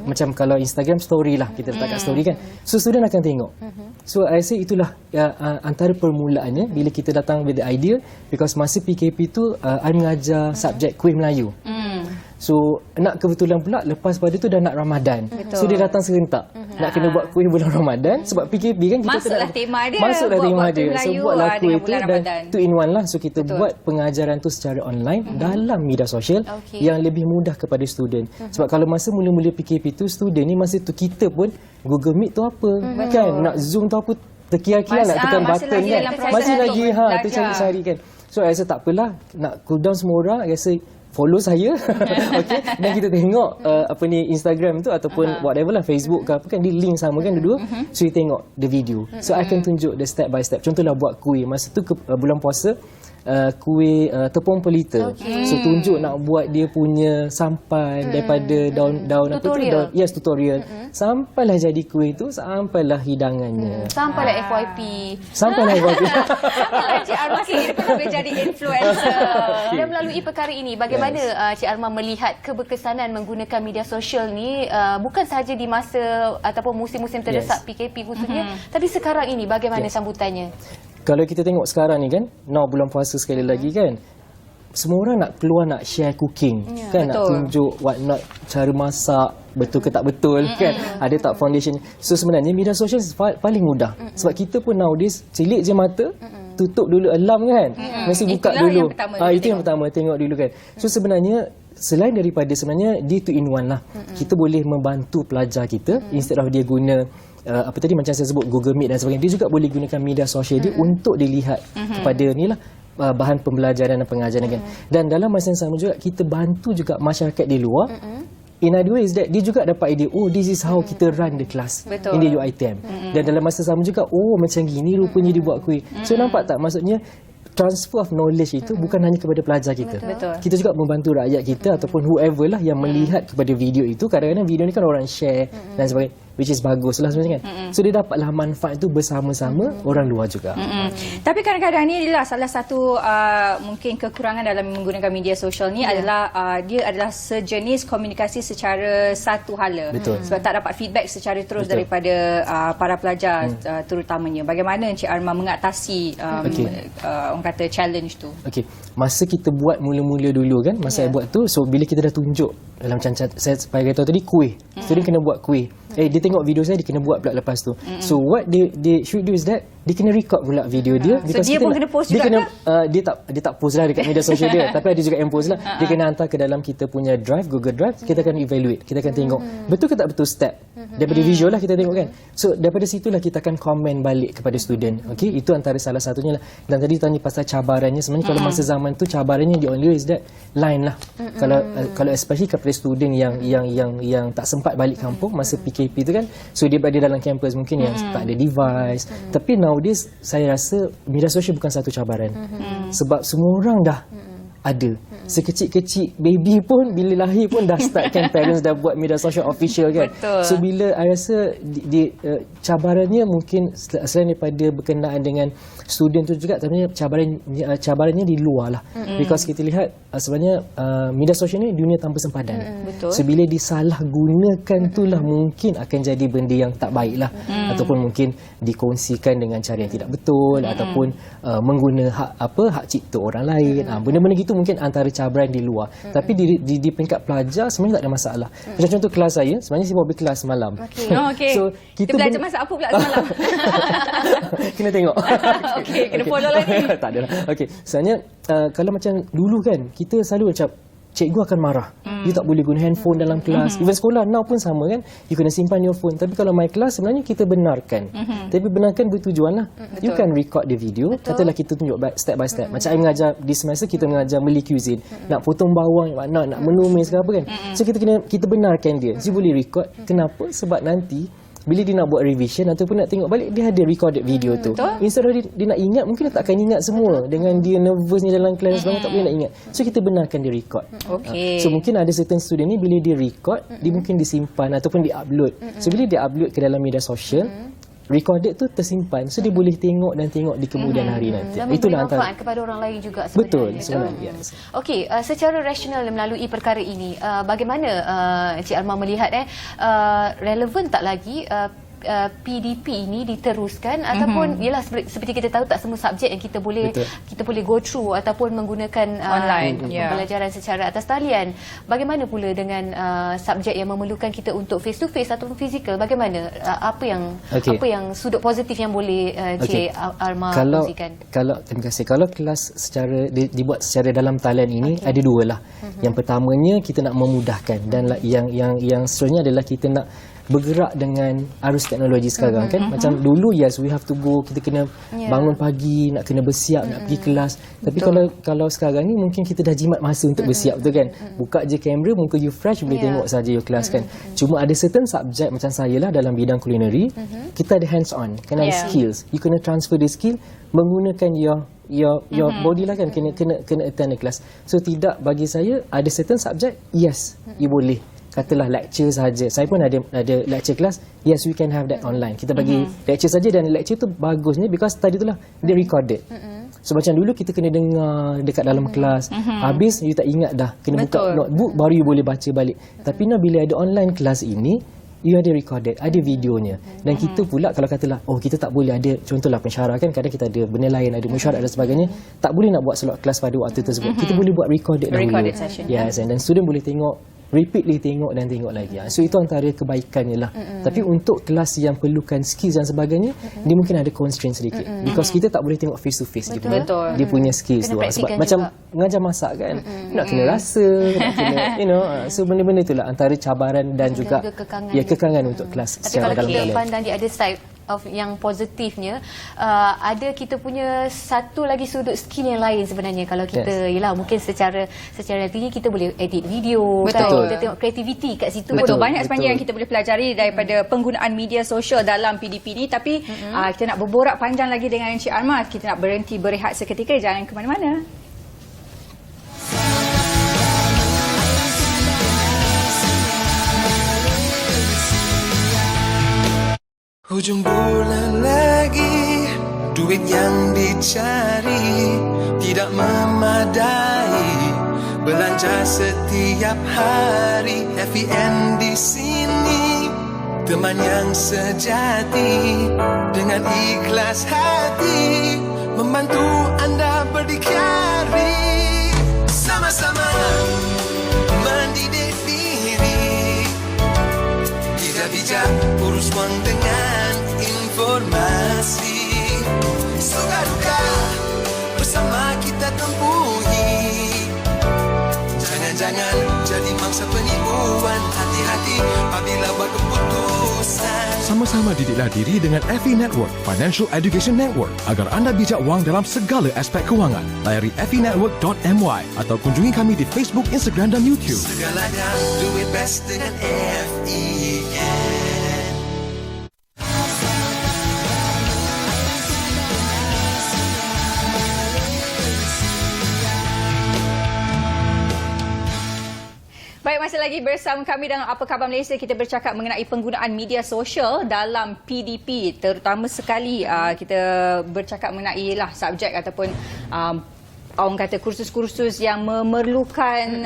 macam kalau Instagram story lah, kita letak kat story kan. So student akan tengok. So I rasa itulah antara permulaannya bila kita datang with the idea, because masa PKP tu I mengajar subjek kuih Melayu. So nak kebetulan pula lepas pada tu dah nak Ramadan. So dia datang serentak. Nak kena buat kuih bulan Ramadan sebab PKP kan kita Masuklah tema dia. Masuklah Buat tema kuih dia. So Melayu buatlah kuih dengan tu bulan dan Ramadan. two in one lah. So kita buat pengajaran tu secara online dalam media sosial yang lebih mudah kepada student. Sebab kalau masa mula-mula PKP tu student ni masa tu kita pun Google Meet tu apa kan, nak Zoom tu apa, terkira-kira nak tekan button kan. Masih lagi tu cari-cari kan. So I rasa tak apalah, nak cool down semua orang, I rasa follow saya. Okey, dan kita tengok Instagram tu ataupun whatever lah, Facebook ke apa kan, dia link sama kan dua-dua. So you tengok the video. So I akan tunjuk the step by step. Contohlah buat kuih masa tu bulan puasa, kuih tepung pelita. So tunjuk nak buat dia punya sampai daripada daun apa tu, daun tutorial. Sampailah jadi kuih tu, sampailah hidangannya. Sampailah FYP. Sampailah FYP. Encik Arma sendiri pun boleh jadi influencer. Dan melalui perkara ini, bagaimana Cik Arma melihat keberkesanan menggunakan media sosial ni, bukan sahaja di masa ataupun musim-musim terdesak PKP khususnya, tapi sekarang ini bagaimana sambutannya? Kalau kita tengok sekarang ni kan, now bulan puasa sekali lagi kan, semua orang nak keluar nak share cooking kan, nak tunjuk what not, cara masak betul ke tak betul kan, ada tak foundation. So sebenarnya media sosial paling mudah sebab kita pun nowadays celik je mata, tutup dulu alarm kan, mesti buka dulu. Itu yang pertama tengok dulu kan. So sebenarnya selain daripada sebenarnya dia two in one lah, kita boleh membantu pelajar kita instead of dia guna apa tadi macam saya sebut Google Meet dan sebagainya, dia juga boleh gunakan media sosial dia untuk dilihat kepada ni lah bahan pembelajaran dan pengajaran kan. Dan dalam masa yang sama juga kita bantu juga masyarakat di luar. In other ways that dia juga dapat idea, oh this is how kita run the class in the UiTM. Dan dalam masa sama juga, oh macam gini rupanya dia buat kuih. So nampak tak, maksudnya transfer of knowledge itu bukan hanya kepada pelajar kita. Kita juga membantu rakyat kita ataupun whoever lah yang melihat kepada video itu. Kadang-kadang video ni kan orang share dan sebagainya, which is bagus lah sebenarnya kan. So dia dapatlah manfaat itu bersama-sama orang luar juga. Tapi kadang-kadang ni adalah salah satu mungkin kekurangan dalam menggunakan media sosial ni adalah dia adalah sejenis komunikasi secara satu hala. Sebab tak dapat feedback secara terus daripada para pelajar terutamanya. Bagaimana Encik Arma mengatasi orang kata challenge tu? Okey, masa kita buat mula-mula dulu kan, masa saya buat tu, so bila kita dah tunjuk dalam macam saya supaya kata tadi kuih, student kena buat kuih. Dia tengok video saya, dia kena buat pula lepas tu. So what they should do is that dia kena record pula video dia. So dia pun kena post juga dia tak post lah dekat media sosial dia, tapi ada juga yang post lah. Dia kena hantar ke dalam kita punya drive, Google Drive. Kita akan evaluate, kita akan tengok betul ke tak betul step. Daripada visual lah kita tengok kan. So daripada situlah kita akan komen balik kepada student. Okay, itu antara salah satunya lah. Dan tadi tanya pasal cabarannya, sebenarnya kalau masa zaman tu cabarannya the only is that line lah. Kalau especially kepada student yang tak sempat balik kampung masa PKP tu kan, so dia berada dalam kampus mungkin yang tak ada device. Tapi nowadays saya rasa media sosial bukan satu cabaran. Sebab semua orang dah ada. Sekecil-kecil baby pun bila lahir pun dah start kan, parents dah buat media sosial official kan. Betul. So bila I rasa cabarannya mungkin selain daripada berkenaan dengan student tu juga, tapi cabarannya di luar lah. Because kita lihat sebenarnya media sosial ni dunia tanpa sempadan. Betul. So bila disalahgunakan itulah mungkin akan jadi benda yang tak baik lah. Ataupun mungkin dikongsikan dengan cara yang tidak betul, ataupun mengguna hak cipta orang lain. Benda-benda gitu mungkin antara cabaran di luar. Tapi di peringkat pelajar sebenarnya tak ada masalah. Macam contoh kelas saya, sebenarnya saya buat kelas malam. Okay. So kita belajar masak apa pula semalam? Kena tengok. Okey, kena follow lagi. Tak ada lah. Okey, sebenarnya kalau macam dulu kan, kita selalu macam cikgu akan marah. You tak boleh guna handphone dalam kelas. Even sekolah now pun sama kan. You kena simpan your phone. Tapi kalau my class sebenarnya kita benarkan. Tapi benarkan bertujuan lah. You can record the video. Katalah kita tunjuk step by step. Macam saya mengajar di semester, kita mengajar Malay cuisine. Nak potong bawang, nak menumis ke apa kan. So kita benarkan dia. So you boleh record. Kenapa? Sebab nanti bila dia nak buat revision ataupun nak tengok balik, dia ada recorded video tu. Instead of dia nak ingat, mungkin dia tak akan ingat semua. Dengan dia nervous ni dalam kelas, tak boleh nak ingat. So kita benarkan dia record. So mungkin ada certain student ni bila dia record, dia mungkin disimpan ataupun dia upload. So bila dia upload ke dalam media sosial, recorded tu tersimpan, so dia boleh tengok dan tengok di kemudian hari nanti. Dan Itulah memberi manfaat antara kepada orang lain juga sebenarnya. betul sebenarnya. Yes. Okey, secara rasional melalui perkara ini, bagaimana Encik Armah melihat relevan tak lagi PDP ini diteruskan ataupun ialah seperti kita tahu tak semua subjek yang kita boleh go through ataupun menggunakan online pembelajaran secara atas talian. Bagaimana pula dengan subjek yang memerlukan kita untuk face to face ataupun fizikal? Bagaimana apa yang sudut positif yang boleh Encik Armah kongsikan? Terima kasih. Kalau kelas dibuat secara dalam talian ini ada dua lah. Yang pertamanya kita nak memudahkan, dan yang seterusnya adalah kita nak bergerak dengan arus teknologi sekarang kan. Macam dulu yes we have to go, kita kena bangun pagi, nak kena bersiap, nak pergi kelas. Tapi kalau sekarang ni mungkin kita dah jimat masa untuk bersiap tu kan. Buka je kamera, muka you fresh, boleh tengok saja your kelas kan. Cuma ada certain subject macam saya lah dalam bidang culinary, kita ada hands on, kena ada skills. You kena transfer the skill menggunakan your body lah kan, kena attend the class. So tidak, bagi saya ada certain subject yes you boleh. Katalah lecture saja. Saya pun ada lecture kelas. Yes, we can have that online. Kita bagi lecture saja, dan lecture tu bagusnya because tadi itulah dia recorded. So macam dulu kita kena dengar dekat dalam kelas. Habis you tak ingat dah. Kena buka notebook baru you boleh baca balik. Tapi bila ada online kelas ini, you ada recorded, ada videonya. Dan kita pula kalau katalah kita tak boleh ada, contohlah pensyarah kan, kadang kita ada benda lain, ada mesyuarat dan sebagainya, tak boleh nak buat slot kelas pada waktu tersebut. Kita boleh buat recorded session. Yes, and then student boleh tengok, repeatly tengok dan tengok lagi. So itu antara kebaikannya lah. Tapi untuk kelas yang perlukan skills dan sebagainya, dia mungkin ada constraint sedikit. Because kita tak boleh tengok face to face dia punya skills tu. Sebab macam mengajar masak kan, nak kena rasa, nak kena so benda-benda itulah antara cabaran dan juga kekangan untuk kelas. Tapi kalau kita pandang di other side of yang positifnya, ada kita punya satu lagi sudut skill yang lain sebenarnya. Kalau kita mungkin secara tinggi kita boleh edit video kan, kita tengok kreativiti kat situ. Banyak sebenarnya yang kita boleh pelajari daripada penggunaan media sosial dalam PDP ni. Tapi kita nak berborak panjang lagi dengan Encik Armah. Kita nak berhenti berehat seketika, jangan ke mana-mana. Hujung bulan lagi, duit yang dicari tidak memadai. Belanja setiap hari, FEN di sini, teman yang sejati. Dengan ikhlas hati, membantu anda berdikari. Sama-sama mendidik diri, tidak bijak urus wang dengan informasi. bersama-sama didiklah diri dengan FE Network, Financial Education Network, agar anda bijak wang dalam segala aspek kewangan. Layari fenetwork.my atau kunjungi kami di Facebook, Instagram dan YouTube. Segalanya duit best dengan FEN. Baik, masih lagi bersama kami dalam Apa Khabar Malaysia. Kita bercakap mengenai penggunaan media sosial dalam PDP. Terutama sekali kita bercakap mengenai subjek ataupun orang kata kursus-kursus yang memerlukan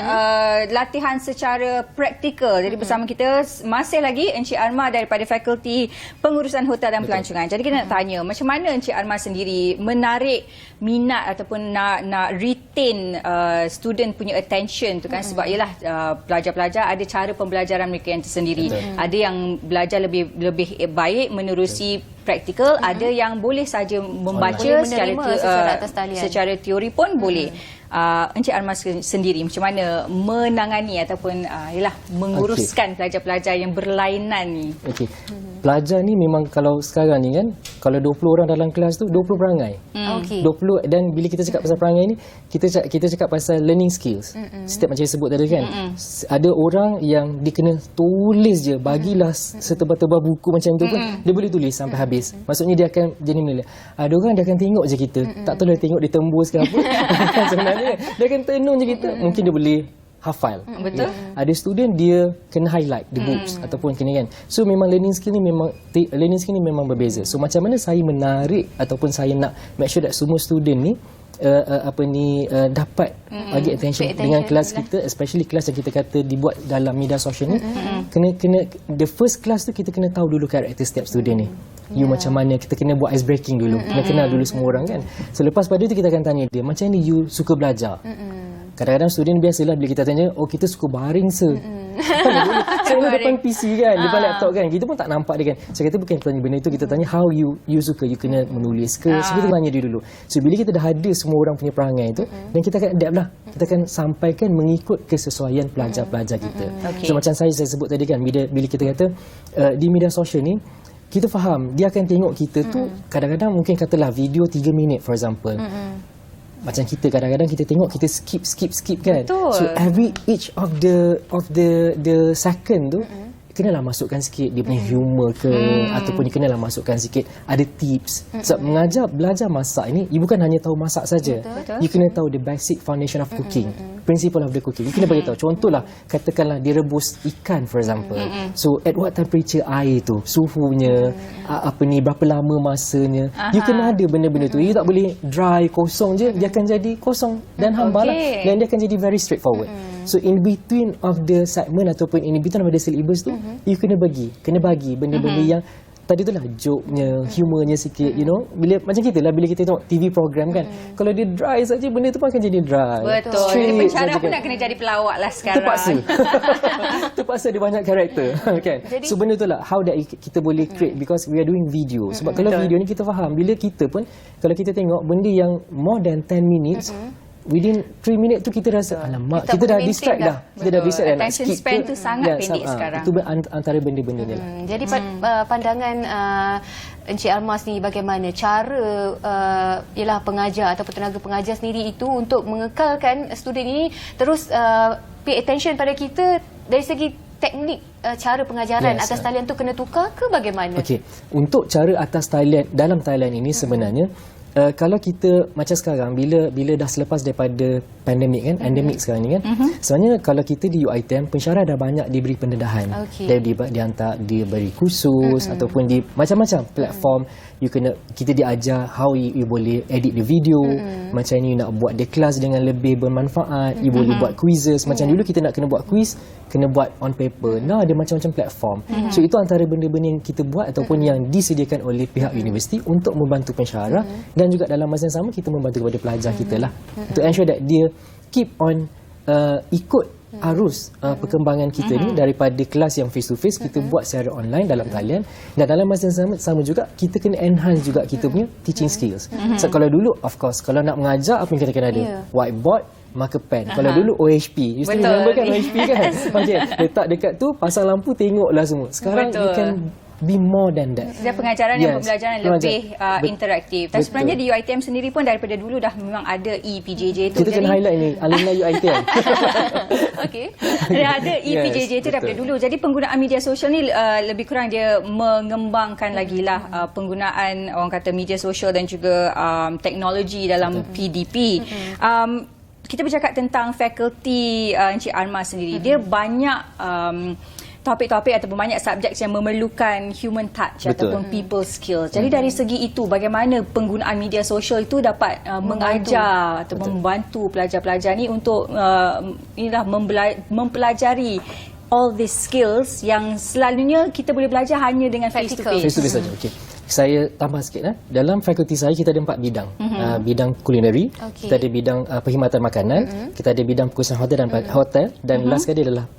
latihan secara praktikal. Jadi bersama kita masih lagi Encik Arma daripada Fakulti Pengurusan Hotel dan Pelancongan. Jadi kita nak tanya, macam mana Encik Arma sendiri menarik minat ataupun nak retain student punya attention tu kan, sebab ialah pelajar-pelajar ada cara pembelajaran mereka yang tersendiri. Ada yang belajar lebih baik menerusi praktikal, ada yang boleh saja membaca secara teori pun boleh. Encik Arma sendiri macam mana menangani ataupun menguruskan pelajar-pelajar yang berlainan ni? Okey. Pelajar ni memang kalau sekarang ni kan, kalau 20 orang dalam kelas tu 20 perangai. 20, dan bila kita cakap pasal perangai ni, kita cakap pasal learning skills. Setiap macam saya sebut tadi kan. Ada orang yang dia kena tulis je, bagilah setebal-tebal buku macam tu pun dia boleh tulis sampai habis. Maksudnya dia akan jadi menilai. Ada orang dia akan tengok je kita, tak tahu dia tengok dia tembus ke apa. Sebenarnya dia akan tenung je kita, mungkin dia boleh hafal. Betul. Ada student dia kena highlight the books ataupun kena kan. So memang learning skill ni memang berbeza. So macam mana saya menarik ataupun saya nak make sure that semua student ni dapat bagi attention dengan kelas kita, especially kelas yang kita kata dibuat dalam media sosial ni. Kena the first class tu kita kena tahu dulu karakter setiap student ni. You macam mana, kita kena buat ice breaking dulu. Kena kenal dulu semua orang kan. So lepas pada tu kita akan tanya dia, macam ni you suka belajar? Kadang-kadang student biasalah bila kita tanya, oh kita suka baring saya depan PC kan, depan laptop kan, kita pun tak nampak dia kan. So kita bukan tanya benda itu, kita tanya how you suka, you kena menulis ke. So kita tanya dia dulu. So bila kita dah ada semua orang punya perangai tu, dan kita akan adapt lah, kita akan sampaikan mengikut kesesuaian pelajar-pelajar kita. So macam saya sebut tadi kan, bila kita kata di media sosial ni, kita faham dia akan tengok kita tu kadang-kadang mungkin katalah video 3 minit for example. Macam kita kadang-kadang kita tengok, kita skip kan. Betul. So each of the second tu kenalah masukkan sikit dia punya humor ke, ataupun dia kenalah masukkan sikit ada tips. Sebab belajar masak ini, you bukan hanya tahu masak saja. You kena tahu the basic foundation of cooking, principle of the cooking. You kena bagi tahu. Contohlah, katakanlah dia rebus ikan for example. So at what temperature air tu, suhunya, berapa lama masanya. You kena ada benda-benda tu. You tak boleh dry kosong je, dia akan jadi kosong dan hambar lah. Dan dia akan jadi very straightforward. So in between of the segment ataupun in between of the syllabus tu, you kena bagi benda-benda yang tadi tu lah, joke-nya, humornya sikit, you know. Bila macam kita lah, bila kita tengok TV program kan, kalau dia dry saja, benda tu pun akan jadi dry. Betul. Jadi pencara pun nak kena jadi pelawak lah sekarang. Terpaksa dia banyak karakter kan. So benda tu lah how that kita boleh create, because we are doing video. Sebab kalau video ni kita faham, bila kita pun kalau kita tengok benda yang more than 10 minutes, within 3 minit tu kita rasa alamak, kita dah distract dah. Kita dah distract dah. Attention span tu sangat pendek sekarang. Itu antara benda-benda ni lah. Jadi pandangan Encik Arma sendiri bagaimana cara pengajar ataupun tenaga pengajar sendiri itu untuk mengekalkan student ini terus pay attention pada kita dari segi teknik cara pengajaran atas talian tu kena tukar ke bagaimana? Okey, untuk cara atas talian dalam talian ini sebenarnya kalau kita macam sekarang bila dah selepas daripada pandemik kan, endemik sekarang ni kan, sebenarnya kalau kita di UiTM, pensyarah dah banyak diberi pendedahan. Dia beri kursus ataupun di macam-macam platform. Kita diajar how you boleh edit the video, macam ni you nak buat the kelas dengan lebih bermanfaat, you boleh buat quizzes. Macam dulu kita nak kena buat quiz, kena buat on paper. Nah, ada macam-macam platform. So itu antara benda-benda yang kita buat ataupun yang disediakan oleh pihak universiti untuk membantu pensyarah, dan juga dalam masa yang sama kita membantu kepada pelajar kita lah untuk ensure that dia keep on ikut arus perkembangan kita ni, daripada kelas yang face to face kita buat secara online dalam talian, dan dalam masa yang sama juga kita kena enhance juga kita punya teaching skills. So kalau dulu of course kalau nak mengajar, apa yang kita kena ada? Whiteboard, marker pen. Kalau dulu OHP, you still remember kan OHP kan? Okay, letak dekat tu, pasang lampu, tengoklah semua. Sekarang you can be more than that. Dan pengajaran dan pembelajaran lebih interaktif. Dan Betul. sebenarnya di UiTM sendiri pun daripada dulu dah memang ada EPJJ tu. Kita kena highlight ni alumni UiTM. Okey. Ada EPJJ tu daripada dulu. Jadi penggunaan media sosial ni lebih kurang dia mengembangkan lagi lah penggunaan orang kata media sosial dan juga teknologi dalam PDP. Kita bercakap tentang fakulti Encik Arma sendiri. Dia banyak topik-topik ataupun banyak subjek yang memerlukan human touch ataupun people skills. Jadi dari segi itu, bagaimana penggunaan media sosial itu dapat mengajar atau membantu pelajar-pelajar ni untuk mempelajari all these skills yang selalunya kita boleh belajar hanya dengan face to face. Face to face saja. Okey. Saya tambah sikit. Dalam fakulti saya kita ada 4 bidang. Bidang kulineri, kita ada bidang perkhidmatan makanan, kita ada bidang pengurusan hotel dan last sekali adalah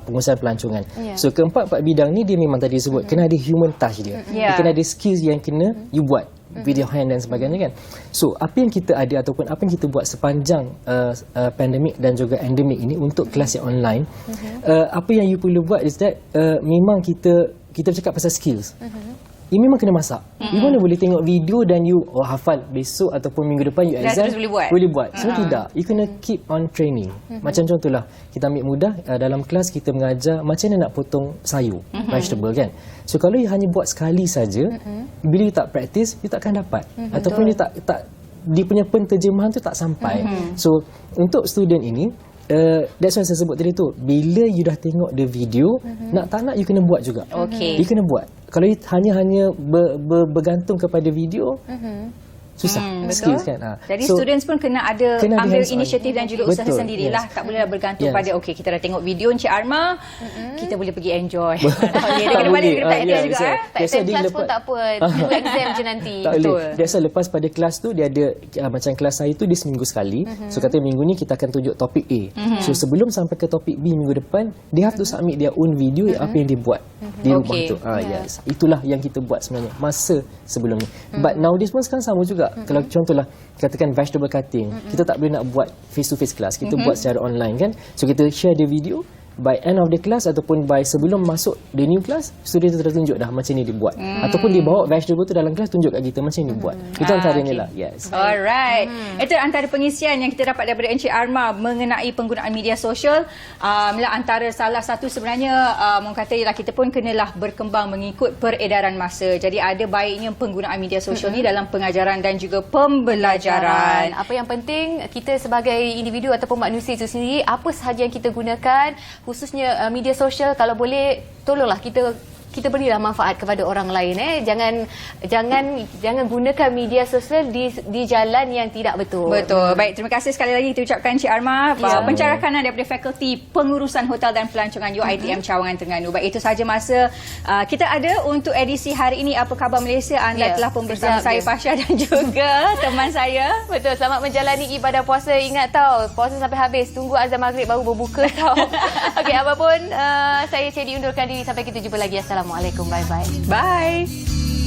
pengurusan pelancongan. So keempat-empat bidang ni dia memang tadi sebut kena ada human touch dia. Dia kena ada skills yang kena you buat. Video hand dan sebagainya kan. So apa yang kita ada ataupun apa yang kita buat sepanjang pandemik dan juga endemik ini untuk kelas yang online, apa yang you perlu buat is that memang kita bercakap pasal skills. You memang kena masak. You mana boleh tengok video dan you hafal besok ataupun minggu depan you exam boleh buat. So tidak. You kena keep on training. Macam contohlah, kita ambil mudah dalam kelas kita mengajar macam mana nak potong sayur, vegetable kan. So kalau you hanya buat sekali saja, bila you tak practice, you takkan dapat. Ataupun you tak dia punya penterjemahan tu tak sampai. So untuk student ini, that's why saya sebut tadi tu, bila you dah tengok the video, nak tak nak you kena buat juga. You kena buat. Kalau you hanya bergantung kepada video, susah. Skills kan. Jadi students pun kena ambil inisiatif dan juga usaha sendirilah. Tak bolehlah bergantung pada kita dah tengok video Encik Arma, kita boleh pergi enjoy. Dia kena balik ke praktis juga. Tak attend kelas pun tak apa, tunggu exam je nanti. Tak boleh. Biasa lepas pada kelas tu dia ada macam kelas saya tu dia seminggu sekali. So kata minggu ni kita akan tunjuk topik A. So sebelum sampai ke topik B minggu depan, dia have to submit their own video apa yang dia buat di rumah tu. Itulah yang kita buat sebenarnya masa sebelum ni. But nowadays pun sekarang sama juga. Kalau contohlah katakan vegetable cutting, kita tak boleh nak buat face to face class, kita buat secara online kan. So kita share the video, by end of the class ataupun by sebelum masuk the new class, student tu tunjuk dah macam ni dia buat. Ataupun dia bawa vegetable tu dalam kelas, tunjuk kat kita macam ni buat. Itu antaranya lah. Yes. Alright. Itu antara pengisian yang kita dapat daripada Encik Arma mengenai penggunaan media sosial. Antara salah satu sebenarnya orang kata ialah kita pun kenalah berkembang mengikut peredaran masa. Jadi ada baiknya penggunaan media sosial ni dalam pengajaran dan juga pembelajaran. Apa yang penting kita sebagai individu ataupun manusia itu sendiri, apa sahaja yang kita gunakan, khususnya media sosial, kalau boleh tolonglah kita berilah manfaat kepada orang lain. Jangan gunakan media sosial di jalan yang tidak betul. Betul. Baik, terima kasih sekali lagi kita ucapkan Encik Arma, pencerahkanan daripada Fakulti Pengurusan Hotel dan Pelancongan UiTM Cawangan Terengganu. Baik, itu sahaja masa kita ada untuk edisi hari ini Apa Khabar Malaysia. Anda telah pun bersama saya Fasha dan juga teman saya. Betul, selamat menjalani ibadah puasa. Ingat tau, puasa sampai habis, tunggu azan maghrib baru berbuka tau. Okey, apapun saya Cedi undurkan diri, sampai kita jumpa lagi. Assalamualaikum, bye-bye. Bye.